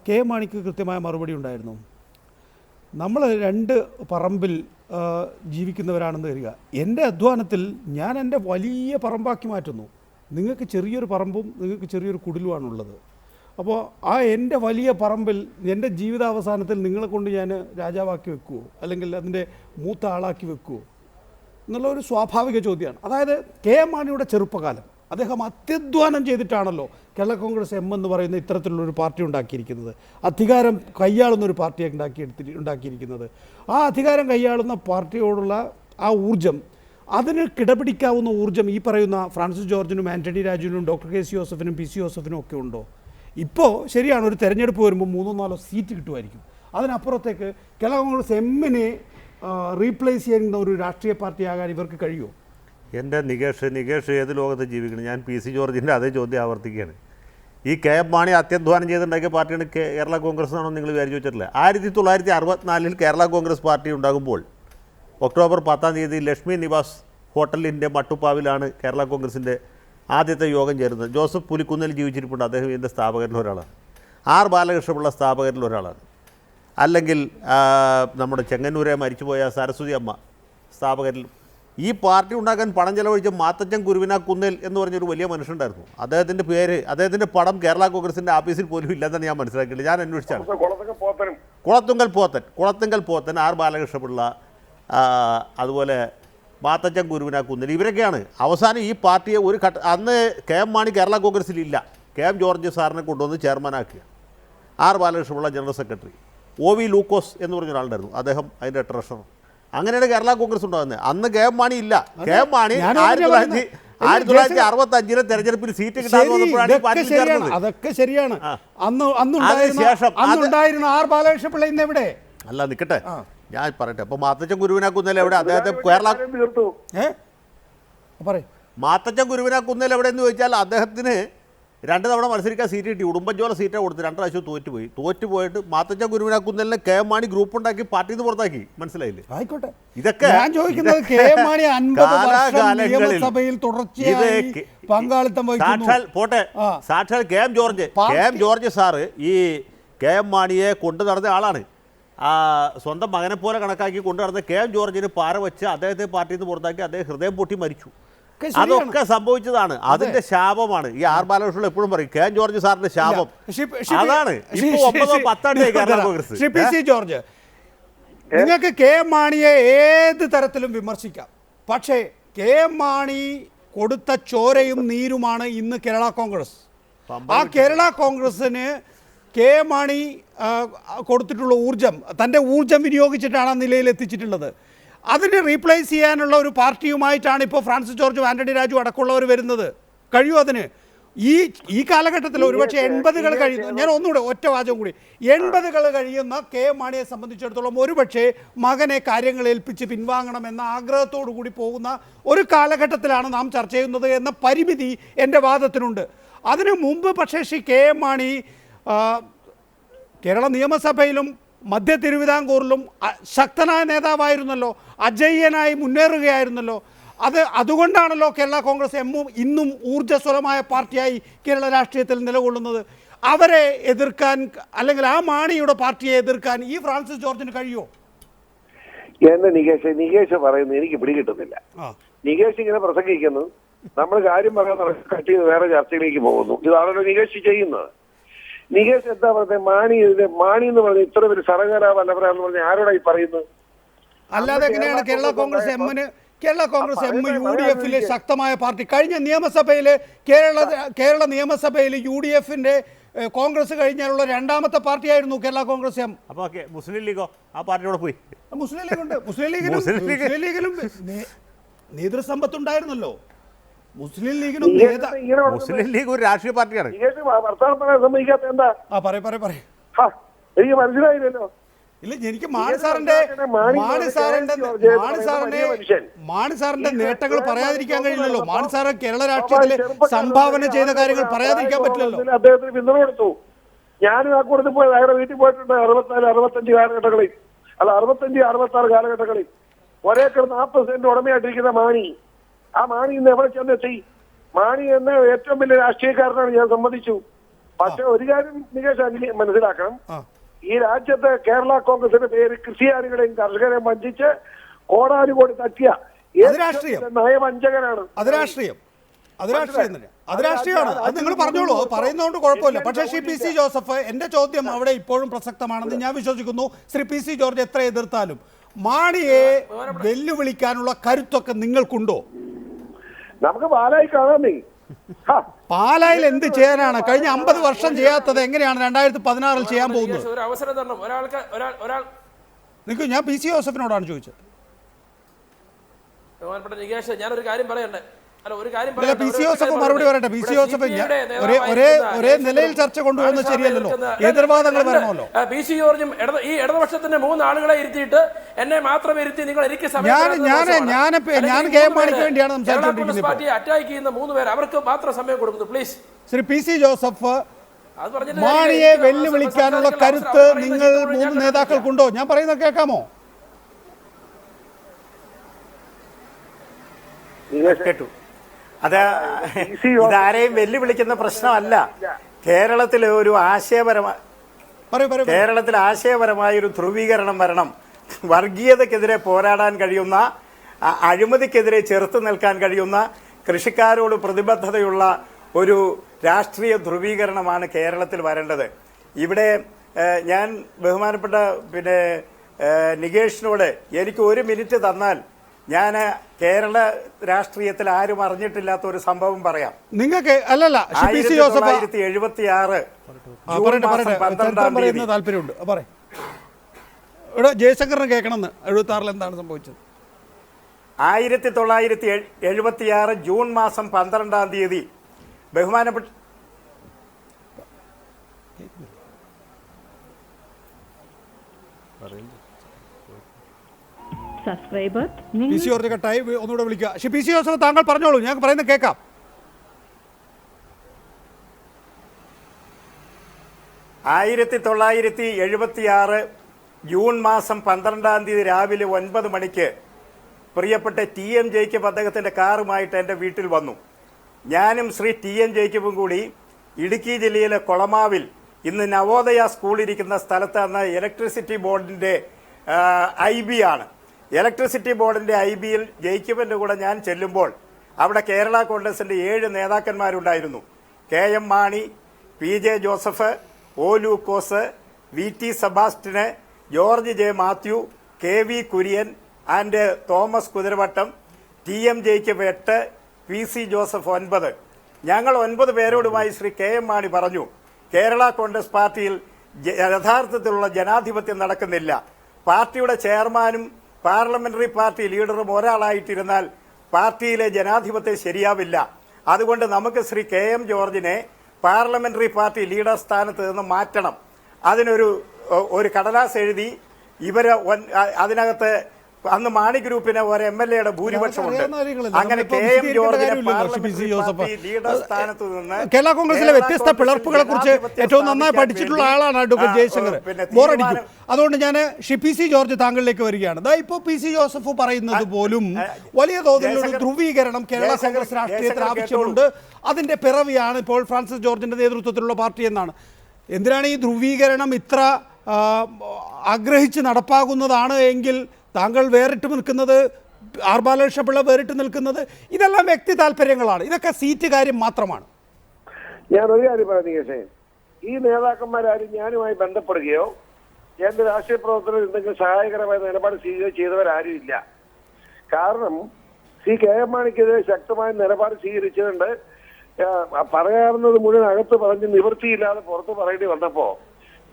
K മാണിക്ക് കൃത്യമായ മറുപടി ഉണ്ടായിരുന്നു. നമ്മൾ 2 പറമ്പിൽ ജീവിക്കുന്നവരാണെന്ന് വരിക. എൻ്റെ അധ്വാനത്തിൽ ഞാൻ എൻ്റെ വലിയ പറമ്പാക്കി മാറ്റുന്നു. നിങ്ങൾക്ക് ചെറിയൊരു പറമ്പും നിങ്ങൾക്ക് ചെറിയൊരു കുടിലുമാണുള്ളത്. അപ്പോൾ ആ എൻ്റെ വലിയ പറമ്പിൽ എൻ്റെ ജീവിതാവസാനത്തിൽ നിങ്ങളെ കൊണ്ട് ഞാൻ രാജാവാക്കി വെക്കുമോ, അല്ലെങ്കിൽ അതിൻ്റെ മൂത്ത ആളാക്കി വെക്കുമോ എന്നുള്ള ഒരു സ്വാഭാവിക ചോദ്യമാണ്. അതായത് K മാണിയുടെ ചെറുപ്പകാലം അദ്ദേഹം അത്യധ്വാനം ചെയ്തിട്ടാണല്ലോ കേരള കോൺഗ്രസ് M എന്ന് പറയുന്ന ഇത്തരത്തിലുള്ളൊരു പാർട്ടി ഉണ്ടാക്കിയിരിക്കുന്നത്. അധികാരം കൈയാളുന്നൊരു പാർട്ടിയെ ഉണ്ടാക്കിയിരിക്കുന്നത്. ആ അധികാരം കൈയാളുന്ന പാർട്ടിയോടുള്ള ആ ഊർജ്ജം, അതിന് കിടപിടിക്കാവുന്ന ഊർജ്ജം ഈ പറയുന്ന ഫ്രാൻസിസ് ജോർജിനും ആൻ്റണി രാജുവിനും ഡോക്ടർ K.C. ജോസഫിനും PC ജോസഫിനും ഒക്കെ ഉണ്ടോ? ഇപ്പോൾ ശരിയാണ്, ഒരു തെരഞ്ഞെടുപ്പ് വരുമ്പോൾ 3-4 സീറ്റ് കിട്ടുമായിരിക്കും. അതിനപ്പുറത്തേക്ക് കേരള കോൺഗ്രസ് M-നെ റീപ്ലേസ് ചെയ്യുന്ന ഒരു രാഷ്ട്രീയ പാർട്ടിയാകാൻ ഇവർക്ക് കഴിയുമോ? എൻ്റെ നികേഷ് ഏത് ലോകത്ത് ജീവിക്കണം? ഞാൻ PC ജോർജിൻ്റെ അതേ ചോദ്യം ആവർത്തിക്കുകയാണ്. ഈ K മാണി അത്യധ്വാനം ചെയ്തുണ്ടാക്കിയ പാർട്ടിയാണ് കേരള കോൺഗ്രസ് എന്നാണോ നിങ്ങൾ വിചാരിച്ചു വെച്ചിട്ടില്ല? 1964 കേരള കോൺഗ്രസ് പാർട്ടി ഉണ്ടാകുമ്പോൾ ഒക്ടോബർ 10-ാം തീയതി ലക്ഷ്മി നിവാസ് ഹോട്ടലിൻ്റെ മട്ടുപ്പാവിലാണ് കേരള കോൺഗ്രസിൻ്റെ ആദ്യത്തെ യോഗം ചേരുന്നത്. ജോസഫ് പുലിക്കുന്നിൽ ജീവിച്ചിരിപ്പുണ്ട്, അദ്ദേഹം ഇതിൻ്റെ സ്ഥാപകരിൽ ഒരാളാണ്. R ബാലകൃഷ്ണപിള്ള സ്ഥാപകരിൽ ഒരാളാണ്. അല്ലെങ്കിൽ നമ്മുടെ ചെങ്ങന്നൂരെ മരിച്ചുപോയ സരസ്വതി അമ്മ സ്ഥാപകരിൽ. ഈ പാർട്ടി ഉണ്ടാക്കാൻ പണം ചെലവഴിച്ച മാത്തച്ചൻ കുരുവിനാക്കുന്നേൽ എന്ന് പറഞ്ഞൊരു വലിയ മനുഷ്യനുണ്ടായിരുന്നു. അദ്ദേഹത്തിൻ്റെ പേര്, അദ്ദേഹത്തിൻ്റെ പടം കേരള കോൺഗ്രസിൻ്റെ ആഫീസിൽ പോലും ഇല്ലെന്നാണ് ഞാൻ മനസ്സിലാക്കിയില്ല. ഞാൻ അന്വേഷിച്ചാണ്. കുളത്തുങ്കൽ പോത്തൻ, R ബാലകൃഷ്ണപിള്ള, അതുപോലെ മാത്തച്ചൻ കുരുവിനാക്കുന്നേൽ, ഇവരൊക്കെയാണ് അവസാനം ഈ പാർട്ടിയെ ഒരു അന്ന് K മാണി കേരള കോൺഗ്രസിലില്ല. K ജോർജ് സാറിനെ കൊണ്ടുവന്ന് ചെയർമാനാക്കുക. R Balakrishnapillai general secretary. OV Lukose എന്ന് പറഞ്ഞ ഒരാളുണ്ടായിരുന്നു, അദ്ദേഹം അതിൻ്റെ ട്രഷറർ. അങ്ങനെയാണ് കേരള കോൺഗ്രസ് ഉണ്ടാകുന്നത്. അന്ന് കെ എം മാണി ഇല്ല. കെ എം മാണി 1965 തെരഞ്ഞെടുപ്പിൽ സീറ്റ് കിട്ടാതെ വന്നപ്പോഴാണ് പാർട്ടി ചേർന്നത്. അതൊക്കെ ശരിയാണ്. അന്നുണ്ടായിരുന്ന ആർ ബാലകൃഷ്ണപിള്ള ഇന്ന് എവിടെ? അല്ല നിൽക്കട്ടെ, ഞാൻ പറയട്ടെ. അപ്പോൾ മാത്തച്ചൻ കുരുവിനാക്കുന്നേൽ എവിടെ? അദ്ദേഹത്തെ കേരള മാത്തച്ചൻ കുരുവിനാക്കുന്നേൽ എവിടെ എന്ന് ചോദിച്ചാൽ അദ്ദേഹത്തിന് 2 തവണ മത്സരിക്കാൻ സീറ്റ് കിട്ടി. ഉടുമ്പൻചോല സീറ്റാണ് കൊടുത്ത് 2 പ്രാവശ്യം തോറ്റുപോയിട്ട് മാത്തച്ചൻ കുരുവിനാക്കുന്നേലിനെ കെ എം മാണി ഗ്രൂപ്പ് ഉണ്ടാക്കി പാർട്ടിയിൽ നിന്ന് പുറത്താക്കി. മനസ്സിലായില്ലേ? ആയിക്കോട്ടെ. ഇതൊക്കെ ഞാൻ ചോദിക്കുന്നത് കെ എം മാണി 50 വർഷം നിയമസഭയിൽ തുടർച്ചയായി പങ്കാളിത്തം പോട്ടെ. സാക്ഷാൽ കെ എം ജോർജ് സാറ് ഈ കെ എം മാണിയെ കൊണ്ടു നടന്ന ആളാണ്. സ്വന്തം മകനെ പോലെ കണക്കാക്കി കൊണ്ടു നടന്ന കെ എം ജോർജിന് പാര വെച്ച് അദ്ദേഹത്തെ പാർട്ടിയിൽ നിന്ന് പുറത്താക്കി. അദ്ദേഹം ഹൃദയം പൊട്ടി മരിച്ചു. അതൊക്കെ സംഭവിച്ചതാണ്. അതിന്റെ ശാപമാണ്. ഈ ആർ ബാലകൃഷ്ണൻ എപ്പോഴും പറയും കെ എം ജോർജ് സാറിന്റെ ശാപം അതാണ്. ജോർജ്, നിങ്ങൾക്ക് കെ എം മാണിയെ ഏത് തരത്തിലും വിമർശിക്കാം. പക്ഷേ കെ എം മാണി കൊടുത്ത ചോരയും നീരുമാണ് ഇന്ന് കേരള കോൺഗ്രസ്. ആ കേരള കോൺഗ്രസിന് കെ എം മാണി കൊടുത്തിട്ടുള്ള ഊർജം, തൻ്റെ ഊർജം വിനിയോഗിച്ചിട്ടാണ് ആ നിലയിൽ എത്തിച്ചിട്ടുള്ളത്. അതിനെ റീപ്ലേസ് ചെയ്യാനുള്ള ഒരു പാർട്ടിയുമായിട്ടാണ് ഇപ്പോൾ ഫ്രാൻസിസ് ജോർജും ആന്റണി രാജു അടക്കമുള്ളവർ വരുന്നത്. കഴിയുമോ അതിന്? ഈ കാലഘട്ടത്തിൽ ഒരുപക്ഷെ 80-കൾ കഴിയുന്ന, ഞാൻ ഒന്നുകൂടെ ഒറ്റ വാചകം കൂടി, 80-കൾ കഴിയുന്ന കെ എം മാണിയെ സംബന്ധിച്ചിടത്തോളം ഒരുപക്ഷെ മകനെ കാര്യങ്ങൾ ഏൽപ്പിച്ച് പിൻവാങ്ങണമെന്ന ആഗ്രഹത്തോടു കൂടി പോകുന്ന ഒരു കാലഘട്ടത്തിലാണ് നാം ചർച്ച ചെയ്യുന്നത് എന്ന പരിമിതി എൻ്റെ വാദത്തിനുണ്ട്. അതിനു മുമ്പ് പക്ഷേ ശ്രീ കെ എം മാണി കേരള നിയമസഭയിലും മധ്യ തിരുവിതാംകൂറിലും ശക്തനായ നേതാവായിരുന്നല്ലോ, അജയ്യനായി മുന്നേറുകയായിരുന്നല്ലോ. അതുകൊണ്ടാണല്ലോ കേരള കോൺഗ്രസ് ഇന്നും ഊർജ്ജസ്വലമായ പാർട്ടിയായി കേരള രാഷ്ട്രീയത്തിൽ നിലകൊള്ളുന്നത്. അവരെ എതിർക്കാൻ, അല്ലെങ്കിൽ ആ മാണിയുടെ പാർട്ടിയെ എതിർക്കാൻ ഈ ഫ്രാൻസിസ് ജോർജിന് കഴിയുമോ? എന്നെ നികേഷ് പറയുന്നത് എനിക്ക് പിടികിട്ടുന്നില്ല. നികേഷ് ഇങ്ങനെ പ്രസംഗിക്കുന്നു, നമ്മൾ കാര്യം പറയാൻ കട്ട് ചെയ്ത് വേറെ ചർച്ചയിലേക്ക് പോകുന്നു. ഇതാണല്ലോ നികേഷ് ചെയ്യുന്നത്. നികേഷ് എന്താ പറയുന്നത്? മാണി എന്ന് പറഞ്ഞ ഇത്ര ഒരു സർവകലാ വല്ലഭരാന്ന് പറഞ്ഞ ആരോടായി പറയുന്നത്? അല്ലാതെ എങ്ങനെയാണ് കേരള കോൺഗ്രസ് എം UDF ശക്തമായ പാർട്ടി? കഴിഞ്ഞ നിയമസഭയില് കേരള നിയമസഭയിൽ UDF-ന്റെ കോൺഗ്രസ് കഴിഞ്ഞാലുള്ള 2ാമത്തെ പാർട്ടിയായിരുന്നു കേരള കോൺഗ്രസ് എം. അപ്പോൾ മുസ്ലിം ലീഗോ ആ പാർട്ടിയോട് പോയി? മുസ്ലിം ലീഗിലും നേതൃസമ്പത്തുണ്ടായിരുന്നല്ലോ. മുസ്ലിം ലീഗ് ഒരു രാഷ്ട്രീയ പാർട്ടിയാണ്. എനിക്ക് മനസ്സിലായില്ലല്ലോ. ഇല്ല, എനിക്ക് മാണി സാറിന്റെ നേട്ടങ്ങൾ പറയാതിരിക്കാൻ കഴിയില്ലല്ലോ. മാണി സാറ് കേരള രാഷ്ട്രീയത്തില് സംഭാവന ചെയ്ത കാര്യങ്ങൾ പറയാതിരിക്കാൻ പറ്റില്ലല്ലോ. അദ്ദേഹത്തിന് പിന്തുണ കൊടുത്തു. ഞാനും ആ കൂട്ടത്തിൽ പോയത് അയാളുടെ വീട്ടിൽ പോയിട്ടുണ്ട്. 64-65 കാലഘട്ടങ്ങളിൽ, അല്ല 65-66 കാലഘട്ടങ്ങളിൽ ഒരേ 40 സെന്റ് ഉടമയായിട്ടിരിക്കുന്ന മാണി, ആ മാണി ഇന്ന് എവിടെ ചെന്നെത്തി? മാണി എന്ന ഏറ്റവും വലിയ രാഷ്ട്രീയക്കാരനാണ്, ഞാൻ സമ്മതിച്ചു. പക്ഷെ ഒരു കാര്യം നികേഷ് മനസ്സിലാക്കണം, ഈ രാജ്യത്ത് കേരള കോൺഗ്രസിന്റെ പേര് കൃഷിയാനികളെയും കർഷകരെയും വഞ്ചിച്ച് കോടാനുകോടി തട്ടിയ നയവഞ്ചകനാണ്. അത് രാഷ്ട്രീയമാണ്. അത് നിങ്ങൾ പറഞ്ഞോളൂ, പറയുന്നതുകൊണ്ട് കുഴപ്പമില്ല. പക്ഷേ ശ്രീ PC ജോസഫ്, എന്റെ ചോദ്യം അവിടെ ഇപ്പോഴും പ്രസക്തമാണെന്ന് ഞാൻ വിശ്വസിക്കുന്നു. ശ്രീ PC ജോർജ് എത്ര എതിർത്താലും മാണിയെ വെല്ലുവിളിക്കാനുള്ള കരുത്തൊക്കെ നിങ്ങൾക്കുണ്ടോ? നമുക്ക് പാലായി കാണാമേ. പാലായിൽ എന്ത് ചെയ്യാനാണ്? കഴിഞ്ഞ 50 വർഷം ചെയ്യാത്തത് എങ്ങനെയാണ് 2016-ൽ ചെയ്യാൻ പോകുന്നത്? നിൽക്കൂ, ഞാൻ PC ജോസഫിനോടാണ് ചോദിച്ചത്. ഞാനൊരു കാര്യം പറയണ്ടേ? PC ജോസഫ് മറുപടി പറയട്ടെ. PC ജോസഫ് ഒരേ നിലയിൽ ചർച്ച കൊണ്ടുപോകുന്നത് ശരിയല്ലല്ലോ, എതിർവാദങ്ങൾ വരണമല്ലോ. PC ജോർജും ഈ ഇടതുപക്ഷത്തിന്റെ 3 ആളുകളെ ഇരുത്തിയിട്ട് എന്നെ മാത്രം ഇരുത്തി നിങ്ങൾ എനിക്ക് ഞാൻ കെ എം മാണിക്ക് വേണ്ടിയാണ് സംസാരിച്ചുകൊണ്ടിരിക്കുന്നത്. പാർട്ടിയെ അറ്റാക്ക് ചെയ്യുന്ന 3 പേർ, അവർക്ക് മാത്രം സമയം കൊടുക്കുന്നു പ്ലീസ്. ശ്രീ PC ജോസഫ്, മാണിയെ വെല്ലുവിളിക്കാനുള്ള കരുത്ത് നിങ്ങൾ 3 നേതാക്കൾക്കുണ്ടോ? ഞാൻ പറയുന്നത് കേൾക്കാമോ? കേട്ടു. ഇതാരെയും വെല്ലുവിളിക്കുന്ന പ്രശ്നമല്ല. കേരളത്തിൽ ആശയപരമായ ഒരു ധ്രുവീകരണം വരണം. വർഗീയതക്കെതിരെ പോരാടാൻ കഴിയുന്ന, അഴിമതിക്കെതിരെ ചെറുത്തു നിൽക്കാൻ കഴിയുന്ന, കൃഷിക്കാരോട് പ്രതിബദ്ധതയുള്ള ഒരു രാഷ്ട്രീയ ധ്രുവീകരണമാണ് കേരളത്തിൽ വരേണ്ടത്. ഇവിടെ ഞാൻ ബഹുമാനപ്പെട്ട നികേഷിനോട് എനിക്ക് 1 മിനിറ്റ് തന്നാൽ ഞാൻ കേരള രാഷ്ട്രീയത്തിൽ ആരും അറിഞ്ഞിട്ടില്ലാത്ത ഒരു സംഭവം പറയാം. നിങ്ങൾക്ക് അല്ലല്ല 1976 ജൂൺ മാസം 12-ാം തീയതി ഇവിടെ ജയശങ്കറിന് കേൾക്കണമെന്ന് 76 എന്താണ് സംഭവിച്ചത്? 1976 ജൂൺ മാസം 12-ാം തീയതി ബഹുമാനപ്പെട്ട പി സി ജോർജ് കട്ടായി, ഒന്നുകൂടെ വിളിക്കുക. പി സി ജോസഫ് താങ്കൾ പറഞ്ഞോളൂ, ഞാൻ പറയുന്നത് കേൾക്കാം. 1976 ജൂൺ മാസം 12-ാം തീയതി രാവിലെ 9 മണിക്ക് പ്രിയപ്പെട്ട TM ജേക്കബ് അദ്ദേഹത്തിൻ്റെ കാറുമായിട്ട് എൻ്റെ വീട്ടിൽ വന്നു. ഞാനും ശ്രീ TM ജേക്കബും കൂടി ഇടുക്കി ജില്ലയിലെ കൊളമാവിൽ ഇന്ന് നവോദയ സ്കൂളിരിക്കുന്ന സ്ഥലത്താണ് ഇലക്ട്രിസിറ്റി ബോർഡിൻ്റെ IB ആണ്. ഇലക്ട്രിസിറ്റി ബോർഡിൻ്റെ IBയിൽ ജേക്കബിൻ്റെ കൂടെ ഞാൻ ചെല്ലുമ്പോൾ അവിടെ കേരള കോൺഗ്രസിൻ്റെ 7 നേതാക്കന്മാരുണ്ടായിരുന്നു. KM Mani, PJ Joseph, O Lukose, VT Sebastian, George J Mathew, KV Kurian and Thomas Kuthiravattam, TM Jacob 8, PC Joseph 9. ഞങ്ങൾ 9 പേരോടുമായി ശ്രീ KM മാണി പറഞ്ഞു, കേരള കോൺഗ്രസ് പാർട്ടിയിൽ യഥാർത്ഥത്തിലുള്ള ജനാധിപത്യം നടക്കുന്നില്ല. പാർട്ടിയുടെ ചെയർമാനും പാർലമെന്ററി പാർട്ടി ലീഡറും ഒരാളായിട്ടിരുന്നാൽ പാർട്ടിയിലെ ജനാധിപത്യം ശരിയാവില്ല. അതുകൊണ്ട് നമുക്ക് ശ്രീ KM ജോർജിനെ പാർലമെന്ററി പാർട്ടി ലീഡർ സ്ഥാനത്ത് നിന്ന് മാറ്റണം. അതിനൊരു കടലാസ് എഴുതി ഇവര് അതിനകത്ത് അന്ന് മാണി ഗ്രൂപ്പിന് ഒരു MLA-യുടെ ഭൂരിപക്ഷമുണ്ട്. അങ്ങനെ KM ജോർജിനെ പാർലമെന്ററി പാർട്ടി ലീഡർ സ്ഥാനത്ത് നിന്ന് കേരള കോൺഗ്രസിലെ വ്യത്യസ്ത പിളർപ്പുകളെ കുറിച്ച് ഏറ്റവും നന്നായി പഠിച്ചിട്ടുള്ള ആളാണ് അഡ്വക്കേറ്റ് ജയശങ്കർ. ബോറടിക്കും. അതുകൊണ്ട് ഞാൻ PC ജോർജ് താങ്കളിലേക്ക് വരികയാണ്. ഇപ്പോൾ PC ജോസഫ് പറയുന്നത് പോലും വലിയ തോതിലുള്ള ധ്രുവീകരണം കേരള കോൺഗ്രസ് രാഷ്ട്രീയത്തിൽ ആവശ്യമുണ്ട്. അതിന്റെ പിറവിയാണ് ഇപ്പോൾ ഫ്രാൻസിസ് ജോർജിന്റെ നേതൃത്വത്തിലുള്ള പാർട്ടി എന്നാണ്. എന്തിനാണ് ഈ ധ്രുവീകരണം ഇത്ര ആഗ്രഹിച്ച് നടപ്പാകുന്നതാണ് എങ്കിൽ താങ്കൾ വേറിട്ട് നിൽക്കുന്നത്, R ബാലകൃഷ്ണപിള്ള വേറിട്ട് നിൽക്കുന്നത്, ഇതെല്ലാം വ്യക്തി താല്പര്യങ്ങളാണ്. ഇതൊക്കെ സീറ്റ് കാര്യം മാത്രമാണ്. ഞാനൊരു കാര്യം പറഞ്ഞു, ഈ നേതാക്കന്മാരാരും ഞാനുമായി ബന്ധപ്പെടുകയോ എന്റെ രാഷ്ട്രീയ പ്രവർത്തനം എന്തെങ്കിലും സഹായകരമായ നിലപാട് ചെയ്തവരാരും ഇല്ല. കാരണം KM മാണിക്കെതിരെ ശക്തമായ നിലപാട് സ്വീകരിച്ചിട്ടുണ്ട്. പറയാവുന്നത് മുഴുവൻ അകത്ത് പറഞ്ഞ് നിവൃത്തിയില്ലാതെ പുറത്ത് പറയേണ്ടി വന്നപ്പോ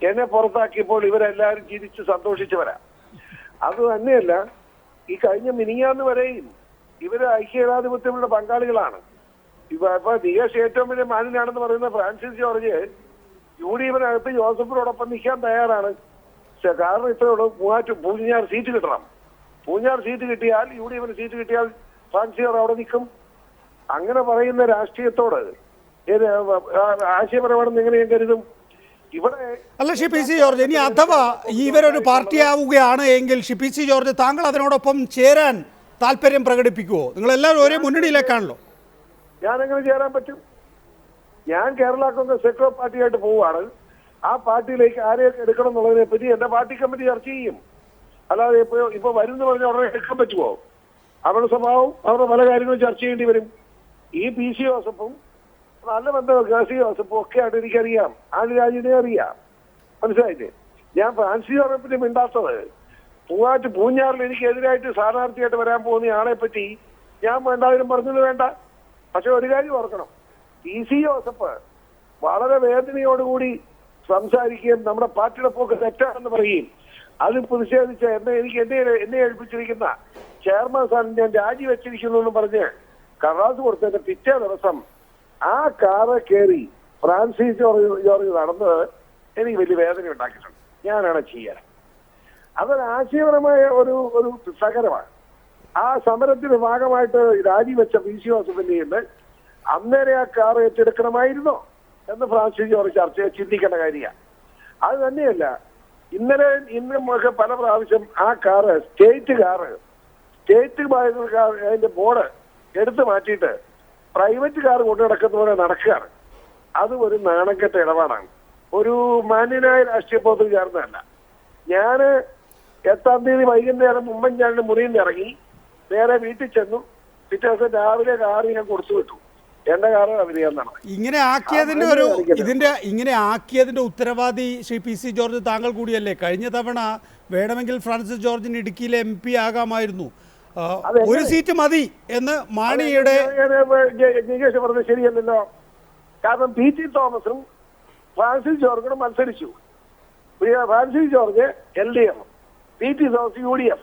എന്നെ പുറത്താക്കിയപ്പോൾ ഇവരെല്ലാവരും ചിരിച്ച് സന്തോഷിച്ചവരാ. അത് തന്നെയല്ല, ഈ കഴിഞ്ഞ മിനിങ്ങാന്ന് വരെയും ഇവര് ഐക്യജനാധിപത്യങ്ങളുടെ പങ്കാളികളാണ്. ഇപ്പൊ നികേഷ് ഏറ്റവും വലിയ മാന്യനാണെന്ന് പറയുന്ന ഫ്രാൻസിസ് ജോർജ് UDF-നകത്ത് ജോസഫിനോടൊപ്പം നിൽക്കാൻ തയ്യാറാണ്. കാരണം ഇത്രയേ ഉള്ളൂ, പൂഞ്ഞാർ സീറ്റ് കിട്ടണം. പൂഞ്ഞാർ സീറ്റ് കിട്ടിയാൽ UDF-ന് സീറ്റ് കിട്ടിയാൽ ഫ്രാൻസിസ് അവിടെ നിൽക്കും. അങ്ങനെ പറയുന്ന രാഷ്ട്രീയത്തോട് ആശയപരമാണെന്ന് എങ്ങനെ ഞാൻ കരുതും? ഇവിടെ അല്ല PC ജോർജ്, ഇനി അഥവാ ഇവരൊരു പാർട്ടിയാവുകയാണ് എങ്കിൽ PC ജോർജ് താങ്കൾ അതിനോടൊപ്പം ചേരാൻ താല്പര്യം പ്രകടിപ്പിക്കുവോ? നിങ്ങൾ എല്ലാവരും ഒരേ മുന്നണിയിലേക്കാണല്ലോ. ഞാൻ എങ്ങനെ ചേരാൻ പറ്റും? ഞാൻ കേരള കോൺഗ്രസ് സെക്രട്ടറി പാർട്ടിയായിട്ട് പോവുകയാണ്. ആ പാർട്ടിയിലേക്ക് ആരെയൊക്കെ എടുക്കണം എന്നുള്ളതിനെ പറ്റി എന്റെ പാർട്ടി കമ്മിറ്റി ചർച്ച ചെയ്യും. അല്ലാതെ ഇപ്പൊ വരുന്ന പറഞ്ഞ ഉടനെ എടുക്കാൻ പറ്റുമോ? അവരുടെ സ്വഭാവം, അവരുടെ പല കാര്യങ്ങളും ചർച്ച ചെയ്യേണ്ടി വരും. ഈ PC ജോസഫും നല്ല ബന്ധം KC ജോസഫും ഒക്കെ ആയിട്ട് എനിക്കറിയാം, ആദ്യരാജിനെ അറിയാം. മനസ്സിലായില്ലേ? ഞാൻ ഫ്രാൻസിസ് ജോസഫിനെ മിണ്ടാത്തത് പൂഞ്ഞാറിൽ എനിക്കെതിരായിട്ട് സ്ഥാനാർത്ഥിയായിട്ട് വരാൻ പോകുന്ന ആളെ പറ്റി ഞാൻ വേണ്ടാതിനും പറഞ്ഞത് വേണ്ട. പക്ഷെ ഒരു കാര്യം ഓർക്കണം, PC ജോസഫ് വളരെ വേദനയോടുകൂടി സംസാരിക്കുകയും നമ്മുടെ പാർട്ടിയുടെ പോക്ക് തെറ്റാണെന്ന് പറയുകയും അതിൽ പ്രതിഷേധിച്ച എന്നെ ഏൽപ്പിച്ചിരിക്കുന്ന ചെയർമാൻ സ്ഥാനം ഞാൻ രാജിവെച്ചിരിക്കുന്നു എന്ന് പറഞ്ഞ് കടലാസ് കൊടുത്തതിന്റെ പിറ്റേ ദിവസം ആ കാറ് കയറി ഫ്രാൻസിസ് ജോർജ് നടന്നത് എനിക്ക് വലിയ വേദന ഉണ്ടാക്കിയിട്ടുണ്ട്. ഞാനാണ് ചെയ്യാൻ. അതൊരു ആശയപരമായ ഒരു സകരമാണ്. ആ സമരത്തിന്റെ ഭാഗമായിട്ട് രാജിവെച്ച PC ജോസഫിന്റെ അന്നേരെ ആ കാർ ഏറ്റെടുക്കണമായിരുന്നോ എന്ന് ഫ്രാൻസിസ് ജോർജ് ചിന്തിക്കേണ്ട കാര്യമാണ്. അത് തന്നെയല്ല, ഇന്നൊക്കെ പല പ്രാവശ്യം ആ കാറ് സ്റ്റേറ്റ് അതിന്റെ ബോർഡ് എടുത്തു മാറ്റിയിട്ട് പ്രൈവറ്റ് കാർ കൊണ്ടു നടക്കുന്നവരെ നടക്കുകയാണ്. അത് ഒരു നാണംകെട്ട ഇടപാടാണ്. ഒരു മാന്യനായ രാഷ്ട്രീയ പ്രവർത്തകർന്നല്ല. ഞാന് 8-ാം തീയതി വൈകുന്നേരം ഉമ്മൻചാണ്ടിന്റെ മുറിയിൽ നിന്ന് ഇറങ്ങി നേരെ വീട്ടിൽ ചെന്നു. പിറ്റേ ദിവസം രാവിലെ കാറ് ഞാൻ കൊടുത്തു വിട്ടു. എന്റെ കാറ് അവധിയാന്നാണ്. ഇങ്ങനെ ആക്കിയതിന്റെ ഉത്തരവാദി ശ്രീ PC ജോർജ് താങ്കൾ കൂടിയല്ലേ? കഴിഞ്ഞ തവണ വേണമെങ്കിൽ ഫ്രാൻസിസ് ജോർജിന് ഇടുക്കിയിലെ MP ആകാമായിരുന്നു. ഒരു സീറ്റ് മതി എന്ന് മാണിയുടെ നികേഷ് പറഞ്ഞത് ശരിയല്ലല്ലോ. കാരണം PT തോമസും ഫ്രാൻസിസ് ജോർജിനും മത്സരിച്ചു. Francis George LDF, PT Thomas UDF,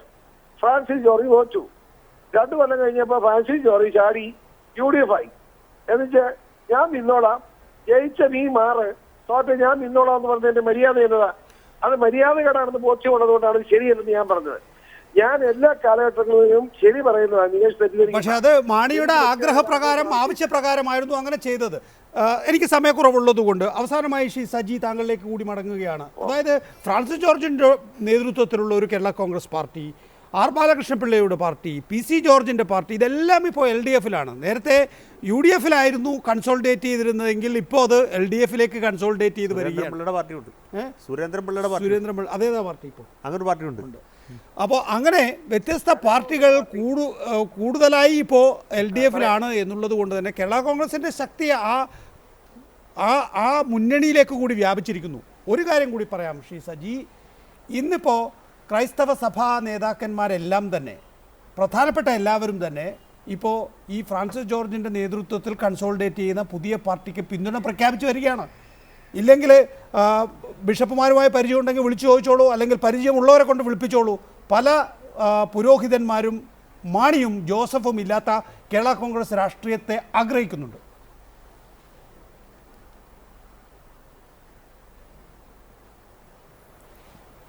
Francis George തോറ്റു. 2 കൊല്ലം കഴിഞ്ഞപ്പോൾ ഫ്രാൻസിസ് ജോർജ് ചാടി UDF ആയി. എന്നുവെച്ചാൽ ഞാൻ നിന്നോളാം, ജയിച്ച നീ മാറ്, തോറ്റ ഞാൻ നിന്നോളാം എന്ന് പറഞ്ഞതിന്റെ മര്യാദ എന്നതാ. അത് മര്യാദകേടാണെന്ന് ബോധ്യമുള്ളതുകൊണ്ടാണ് ശരിയെന്ന് ഞാൻ പറഞ്ഞത്. ഞാൻ എല്ലാ കാലഘട്ടങ്ങളിലും ശരി പറയുന്നതാണ്. നികേഷ് തെറ്റിദ്ധരിക്കും. പക്ഷെ അത് മാണിയുടെ ആഗ്രഹപ്രകാരം ആവശ്യപ്രകാരമായിരുന്നു അങ്ങനെ ചെയ്തത്. എനിക്ക് സമയക്കുറവുള്ളത് കൊണ്ട് അവസാനമായി ശ്രീ സജി താങ്കളിലേക്ക് കൂടി മടങ്ങുകയാണ്. അതായത് ഫ്രാൻസിസ് ജോർജിൻ്റെ നേതൃത്വത്തിലുള്ള ഒരു കേരള കോൺഗ്രസ് പാർട്ടി, ആർ ബാലകൃഷ്ണപിള്ളയുടെ പാർട്ടി, PC ജോർജിൻ്റെ പാർട്ടി, ഇതെല്ലാം ഇപ്പോൾ LDFിലാണ്. നേരത്തെ UDFിലായിരുന്നു കൺസോൾഡേറ്റ് ചെയ്തിരുന്നതെങ്കിൽ ഇപ്പോൾ അത് LDFിലേക്ക് കൺസോൾഡേറ്റ് ചെയ്ത് വരികയാണ്. പാർട്ടിയുണ്ട്, സുരേന്ദ്രപിള്ളയുടെ അതേതാ പാർട്ടി ഇപ്പോൾ അങ്ങനെ പാർട്ടിയുണ്ട്. അപ്പോൾ അങ്ങനെ വ്യത്യസ്ത പാർട്ടികൾ കൂടുതലായി ഇപ്പോൾ LDFിലാണ് എന്നുള്ളത് കൊണ്ട് തന്നെ കേരള കോൺഗ്രസിൻ്റെ ശക്തി ആ മുന്നണിയിലേക്ക് കൂടി വ്യാപിച്ചിരിക്കുന്നു. ഒരു കാര്യം കൂടി പറയാം ശ്രീ സജി, ഇന്നിപ്പോൾ ക്രൈസ്തവ സഭാ നേതാക്കന്മാരെല്ലാം തന്നെ, പ്രധാനപ്പെട്ട എല്ലാവരും തന്നെ ഇപ്പോൾ ഈ ഫ്രാൻസിസ് ജോർജിൻ്റെ നേതൃത്വത്തിൽ കൺസോൾഡേറ്റ് ചെയ്യുന്ന പുതിയ പാർട്ടിക്ക് പിന്തുണ പ്രഖ്യാപിച്ചു വരികയാണ്. ഇല്ലെങ്കിൽ ബിഷപ്പുമാരുമായി പരിചയം ഉണ്ടെങ്കിൽ വിളിച്ചു ചോദിച്ചോളൂ, അല്ലെങ്കിൽ പരിചയമുള്ളവരെ കൊണ്ട് വിളിപ്പിച്ചോളൂ. പല പുരോഹിതന്മാരും മാണിയും ജോസഫും ഇല്ലാത്ത കേരള കോൺഗ്രസ് രാഷ്ട്രീയത്തെ ആഗ്രഹിക്കുന്നുണ്ട്.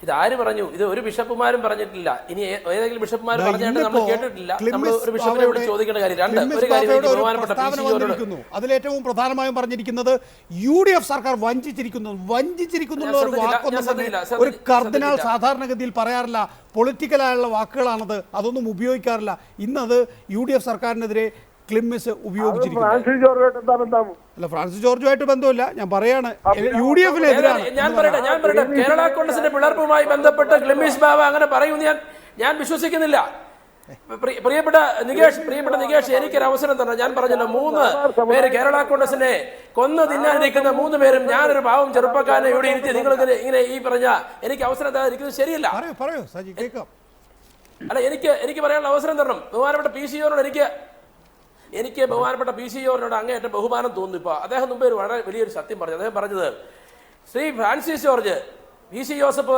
ഇത് ആര് പറഞ്ഞു? ഇത് ഒരു ബിഷപ്പുമാരും പറഞ്ഞിട്ടില്ല. ഇനി ഏതെങ്കിലും ബിഷപ്പുമാർ പറഞ്ഞാൽ നമ്മൾ കേട്ടിട്ടില്ല. നമ്മൾ ഒരു ബിഷപ്പിനെ വിളിച്ച് ചോദിക്കേണ്ട കാര്യം. ഒരു കാര്യം അതിലേറ്റവും പ്രധാനമായും പറഞ്ഞിരിക്കുന്നത് UDF സർക്കാർ വഞ്ചിച്ചിരിക്കുന്നു ഒരു വാക്കൊന്നും തന്നെ ഒരു കർദിനാൾ സാധാരണഗതിയിൽ പറയാറില്ല. പൊളിറ്റിക്കലായുള്ള വാക്കുകളാണത്, അതൊന്നും ഉപയോഗിക്കാറില്ല. ഇന്നത് UDF സർക്കാരിനെതിരെ ക്ലിമ്മിസ് ഉപയോഗിച്ചിരിക്കുന്നു. അല്ല, ഫ്രാൻസിസ് ജോർജുമായിട്ട് ബന്ധമില്ല, ഞാൻ പറയാണ് UDFിനെതിരാണ്. ഞാൻ പറയട്ടെ കേരള കോൺഗ്രസിന്റെ പിളർപ്പുമായി ബന്ധപ്പെട്ട് ക്ലിമ്മിസ് ബാബ അങ്ങനെ പറയുമെന്ന് ഞാൻ വിശ്വസിക്കുന്നില്ല. പ്രിയപ്പെട്ട നികേഷ്, എനിക്കൊരു അവസരം തന്നെ. ഞാൻ പറഞ്ഞല്ലോ, 3 പേര് കേരള കോൺഗ്രസിനെ കൊന്നു തിന്നാനിരിക്കുന്ന 3 പേരും ഞാനൊരു പാവം ചെറുപ്പക്കാരനെ ഇവിടെ ഇരുത്തി നിങ്ങൾ ഇങ്ങനെ ഈ പറഞ്ഞ എനിക്ക് അവസരം തരാതിരിക്കുന്നത് ശരിയല്ല. അല്ല, എനിക്ക് പറയാനുള്ള അവസരം തരണം. ബഹുമാനപ്പെട്ട ബഹുമാനപ്പെട്ട PC ജോർജിനോട് അങ്ങേയറ്റം ബഹുമാനം തോന്നുന്നു. ഇപ്പോൾ അദ്ദേഹം മുമ്പേ ഒരു വളരെ വലിയൊരു സത്യം പറഞ്ഞു. അദ്ദേഹം പറഞ്ഞത് Shri Francis George PC Joseph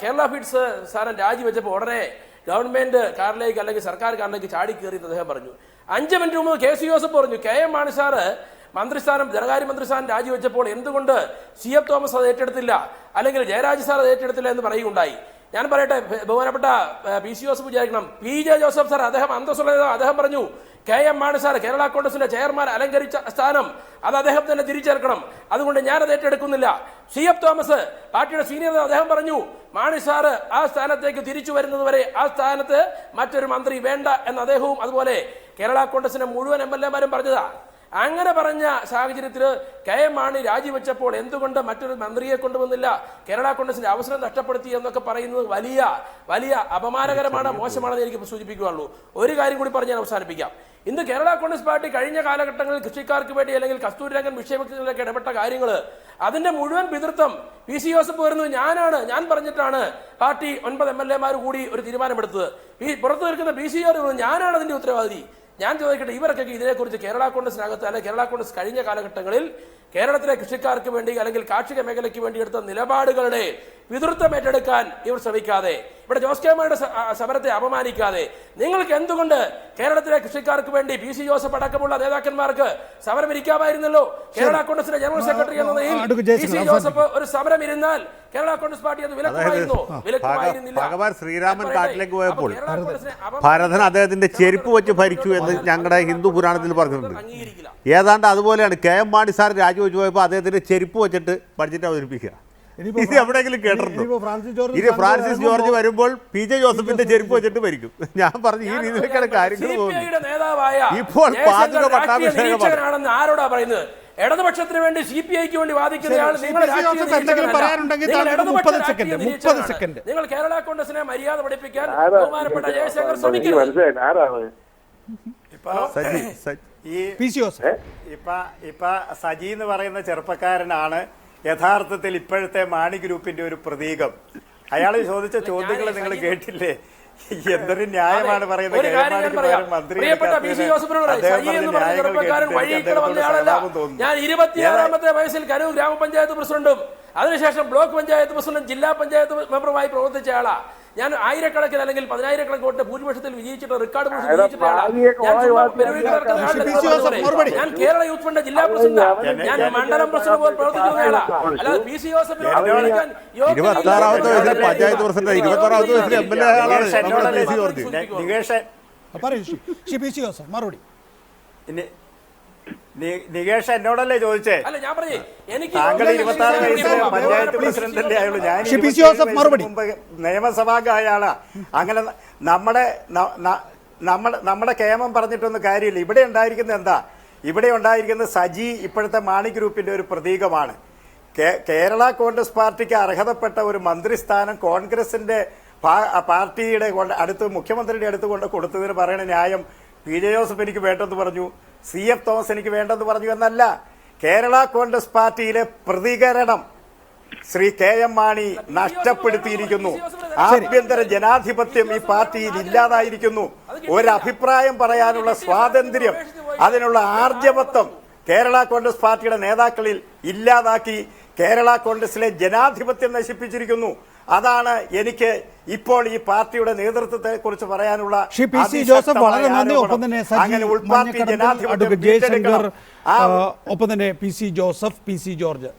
Kerala feeds സ്ഥാനം രാജിവെച്ചപ്പോൾ ഉടനെ ഗവൺമെന്റ് കാറിലേക്ക് അല്ലെങ്കിൽ സർക്കാർ കാറിലേക്ക് ചാടി കയറിയെന്ന് അദ്ദേഹം പറഞ്ഞു. 5 മിനിറ്റ് മുമ്പ് KC ജോസഫ് പറഞ്ഞു KM മാണി സാറ് മന്ത്രിസ്ഥാനം ധനകാര്യ മന്ത്രിസ്ഥാനം രാജിവെച്ചപ്പോൾ എന്തുകൊണ്ട് CF തോമസ് അത് ഏറ്റെടുത്തില്ല, അല്ലെങ്കിൽ ജയരാജ് സാർ അത് ഏറ്റെടുത്തില്ല എന്ന് പറയുകയുണ്ടായി. ഞാൻ പറയട്ടെ, ബഹുമാനപ്പെട്ട PC ജോസഫ് വിചാരിക്കണം, PJ ജോസഫ് സാർ അദ്ദേഹം അന്തസ്സുള്ള അദ്ദേഹം പറഞ്ഞു KM മാണി സാർ കേരള കോൺഗ്രസിന്റെ ചെയർമാൻ അലങ്കരിച്ച സ്ഥാനം അത് അദ്ദേഹം തന്നെ തിരിച്ചേർക്കണം, അതുകൊണ്ട് ഞാനത് ഏറ്റെടുക്കുന്നില്ല. CF തോമസ് പാർട്ടിയുടെ സീനിയർ അദ്ദേഹം പറഞ്ഞു മാണി സാറ് ആ സ്ഥാനത്തേക്ക് തിരിച്ചു വരുന്നത് വരെ ആ സ്ഥാനത്ത് മറ്റൊരു മന്ത്രി വേണ്ട എന്ന് അദ്ദേഹവും അതുപോലെ കേരള കോൺഗ്രസിന്റെ മുഴുവൻ MLA മാരും പറഞ്ഞതാ. അങ്ങനെ പറഞ്ഞ സാഹചര്യത്തിൽ KM മാണി രാജിവെച്ചപ്പോൾ എന്തുകൊണ്ട് മറ്റൊരു മന്ത്രിയെ കൊണ്ടുവന്നില്ല, കേരള കോൺഗ്രസിന്റെ അവസരം നഷ്ടപ്പെടുത്തി എന്നൊക്കെ പറയുന്നത് വലിയ അപമാനകരമാണ്, മോശമാണെന്ന് എനിക്ക് സൂചിപ്പിക്കുകയുള്ളൂ. ഒരു കാര്യം കൂടി പറഞ്ഞ് ഞാൻ അവസാനിപ്പിക്കാം. ഇന്ന് കേരള കോൺഗ്രസ് പാർട്ടി കഴിഞ്ഞ കാലഘട്ടങ്ങളിൽ കൃഷിക്കാർക്ക് വേണ്ടി അല്ലെങ്കിൽ കസ്തൂരിരംഗൻ വിഷയത്തിലൊക്കെ ഇടപെട്ട കാര്യങ്ങൾ അതിന്റെ മുഴുവൻ പിതൃത്വം PC ജോസഫ് വരുന്നത് ഞാൻ പറഞ്ഞിട്ടാണ് പാർട്ടി 9 MLA മാർ കൂടി ഒരു തീരുമാനമെടുത്തത്. പുറത്തു നിൽക്കുന്ന PC ജോർജ് ഞാനാണ് അതിന്റെ ഉത്തരവാദി. ഞാൻ ചോദിക്കട്ടെ, ഇവർക്കൊക്കെ ഇതിനെക്കുറിച്ച് കേരള കോൺഗ്രസിനകത്ത് അല്ലെങ്കിൽ കേരള കോൺഗ്രസ് കഴിഞ്ഞ കാലഘട്ടങ്ങളിൽ കേരളത്തിലെ കൃഷിക്കാർക്ക് വേണ്ടി അല്ലെങ്കിൽ കാർഷിക മേഖലയ്ക്ക് വേണ്ടി എടുത്ത നിലപാടുകളുടെ പിതൃത്വം ഏറ്റെടുക്കാൻ ഇവർ ശ്രമിക്കാതെ, ഇവിടെ ജോസ് കെ മാണിയുടെ സമരത്തെ അപമാനിക്കാതെ, നിങ്ങൾക്ക് എന്തുകൊണ്ട് കേരളത്തിലെ കൃഷിക്കാർക്ക് വേണ്ടി PC ജോസഫ് അടക്കമുള്ള നേതാക്കന്മാർക്ക് സമരം ഇരിക്കാമായിരുന്നല്ലോ? കേരള കോൺഗ്രസിന്റെ ജനറൽ സെക്രട്ടറി എന്ന നിലയിൽ PC ജോസഫ് ഒരു സമരം ഇരുന്നാൽ കേരള കോൺഗ്രസ് പാർട്ടി അത് വിലക്കുമായിരുന്നില്ല. ഭഗവാൻ ശ്രീരാമൻ കാട്ടിലേക്ക് പോയപ്പോൾ ഭരതൻ അദ്ദേഹത്തിന്റെ ചെരുപ്പ് വെച്ച് ഭരിച്ചു എന്ന് ഞങ്ങളുടെ ഹിന്ദു പുരാണത്തിൽ പറഞ്ഞിട്ടുണ്ട്. ഏതാണ്ട് അതുപോലെയാണ് KM മാണി സാർ രാജിവെച്ച് പോയപ്പോൾ അദ്ദേഹത്തിന്റെ ചെരുപ്പ് വെച്ചിട്ട് ബഡ്ജറ്റ് അവതരിപ്പിക്കുക. ഇത് എവിടെയെങ്കിലും കേട്ടിട്ടുണ്ടോ? ഇത് ഫ്രാൻസിസ് ജോർജ് വരുമ്പോൾ PJ ജോസഫിന്റെ ചെരുപ്പ് വെച്ചിട്ട് ഭരിക്കും. ഞാൻ പറഞ്ഞു ഈ രീതിയിലേക്കാണ് കാര്യങ്ങൾ പോകുന്നത്. ഇപ്പോൾ പാചക പട്ടാഭിഷേകമാണെന്ന് ആരോടാ പറയുന്നത്? ഇടതുപക്ഷത്തിന് വേണ്ടി CPIക്ക് വേണ്ടി വാദിക്കുന്നയാൾ നിങ്ങൾ കേരള കോൺഗ്രസിനെ മര്യാദ പഠിപ്പിക്കാൻ ബഹുമാനപ്പെട്ട ജയശങ്കർ ശ്രമിക്കുന്നത്. ഇപ്പൊ സജി എന്ന് പറയുന്ന ചെറുപ്പക്കാരനാണ് യഥാർത്ഥത്തിൽ ഇപ്പോഴത്തെ മാണി ഗ്രൂപ്പിന്റെ ഒരു പ്രതീകം. അയാൾ ചോദിച്ച ചോദ്യങ്ങൾ നിങ്ങൾ കേട്ടില്ലേ? എന്തൊരു ന്യായമാണ് പറയുന്നത്. ഞാൻ 26-ാമത്തെ വയസ്സിൽ കരൂർ ഗ്രാമപഞ്ചായത്ത് പ്രസിഡന്റും അതിനുശേഷം ബ്ലോക്ക് പഞ്ചായത്ത് പ്രസിഡന്റ്, ജില്ലാ പഞ്ചായത്ത് മെമ്പറുമായി പ്രവർത്തിച്ച ആളാ ഞാൻ. ആയിരക്കണക്കിന് അല്ലെങ്കിൽ 10,000 വോട്ട് ഭൂരിപക്ഷത്തിൽ വിജയിച്ചിട്ട് റെക്കോർഡ് വിജയിച്ചിട്ട ആളാ ഞാൻ. കേരള യൂത്ത് ഫണ്ട് ജില്ലാ പ്രസിഡന്റ്, ഞാൻ മണ്ഡലം പ്രസിഡന്റ് പോലെ പ്രവർത്തിക്കുന്ന ആളാ. അല്ലാതെ പി സി ജോസഫിനെ മറുപടി നികേഷ് എന്നോടല്ലേ ചോദിച്ചേ? അല്ല, ഞാൻ പറഞ്ഞേ എനിക്ക് താങ്കൾ 26 വയസ്സിലെ പഞ്ചായത്ത് പ്രസിഡന്റല്ലേ ആയുള്ളൂ. ഞാൻ മുമ്പ് നിയമസഭാംഗമായ ആളാ. അങ്ങനെ നമ്മുടെ കേമം പറഞ്ഞിട്ടൊന്നും കാര്യമില്ല. ഇവിടെ ഉണ്ടായിരിക്കുന്നത് എന്താ? ഇവിടെ ഉണ്ടായിരിക്കുന്നത് സജി ഇപ്പോഴത്തെ മാണി ഗ്രൂപ്പിന്റെ ഒരു പ്രതീകമാണ്. കേരള കോൺഗ്രസ് പാർട്ടിക്ക് അർഹതപ്പെട്ട ഒരു മന്ത്രിസ്ഥാനം കോൺഗ്രസിന്റെ പാർട്ടിയുടെ അടുത്ത്, മുഖ്യമന്ത്രിയുടെ അടുത്ത് കൊണ്ട് കൊടുത്തതിന് പറയണ ന്യായം പി ജെ ജോസഫ് എനിക്ക് വേണ്ടെന്ന് പറഞ്ഞു, CF തോമസ് എനിക്ക് വേണ്ടെന്ന് പറഞ്ഞു എന്നല്ല. കേരള കോൺഗ്രസ് പാർട്ടിയിലെ പ്രതികരണം ശ്രീ KM മാണി നഷ്ടപ്പെടുത്തിയിരിക്കുന്നു. ആഭ്യന്തര ജനാധിപത്യം ഈ പാർട്ടിയിൽ ഇല്ലാതായിരിക്കുന്നു. ഒരഭിപ്രായം പറയാനുള്ള സ്വാതന്ത്ര്യം, അതിനുള്ള ആർജവത്വം കേരള കോൺഗ്രസ് പാർട്ടിയുടെ നേതാക്കളിൽ ഇല്ലാതാക്കി കേരള കോൺഗ്രസിലെ ജനാധിപത്യം നശിപ്പിച്ചിരിക്കുന്നു. അതാണ് എനിക്ക് ഇപ്പോൾ ഈ പാർട്ടിയുടെ നേതൃത്വത്തെ കുറിച്ച് പറയാനുള്ള. ജോസഫ് വളരെ നന്ദി. ഒപ്പം തന്നെ ഉൾപാർട്ടി ജനാധിപത്യം ജയശങ്കർ, ഒപ്പം തന്നെ PC ജോസഫ്, PC ജോർജ്.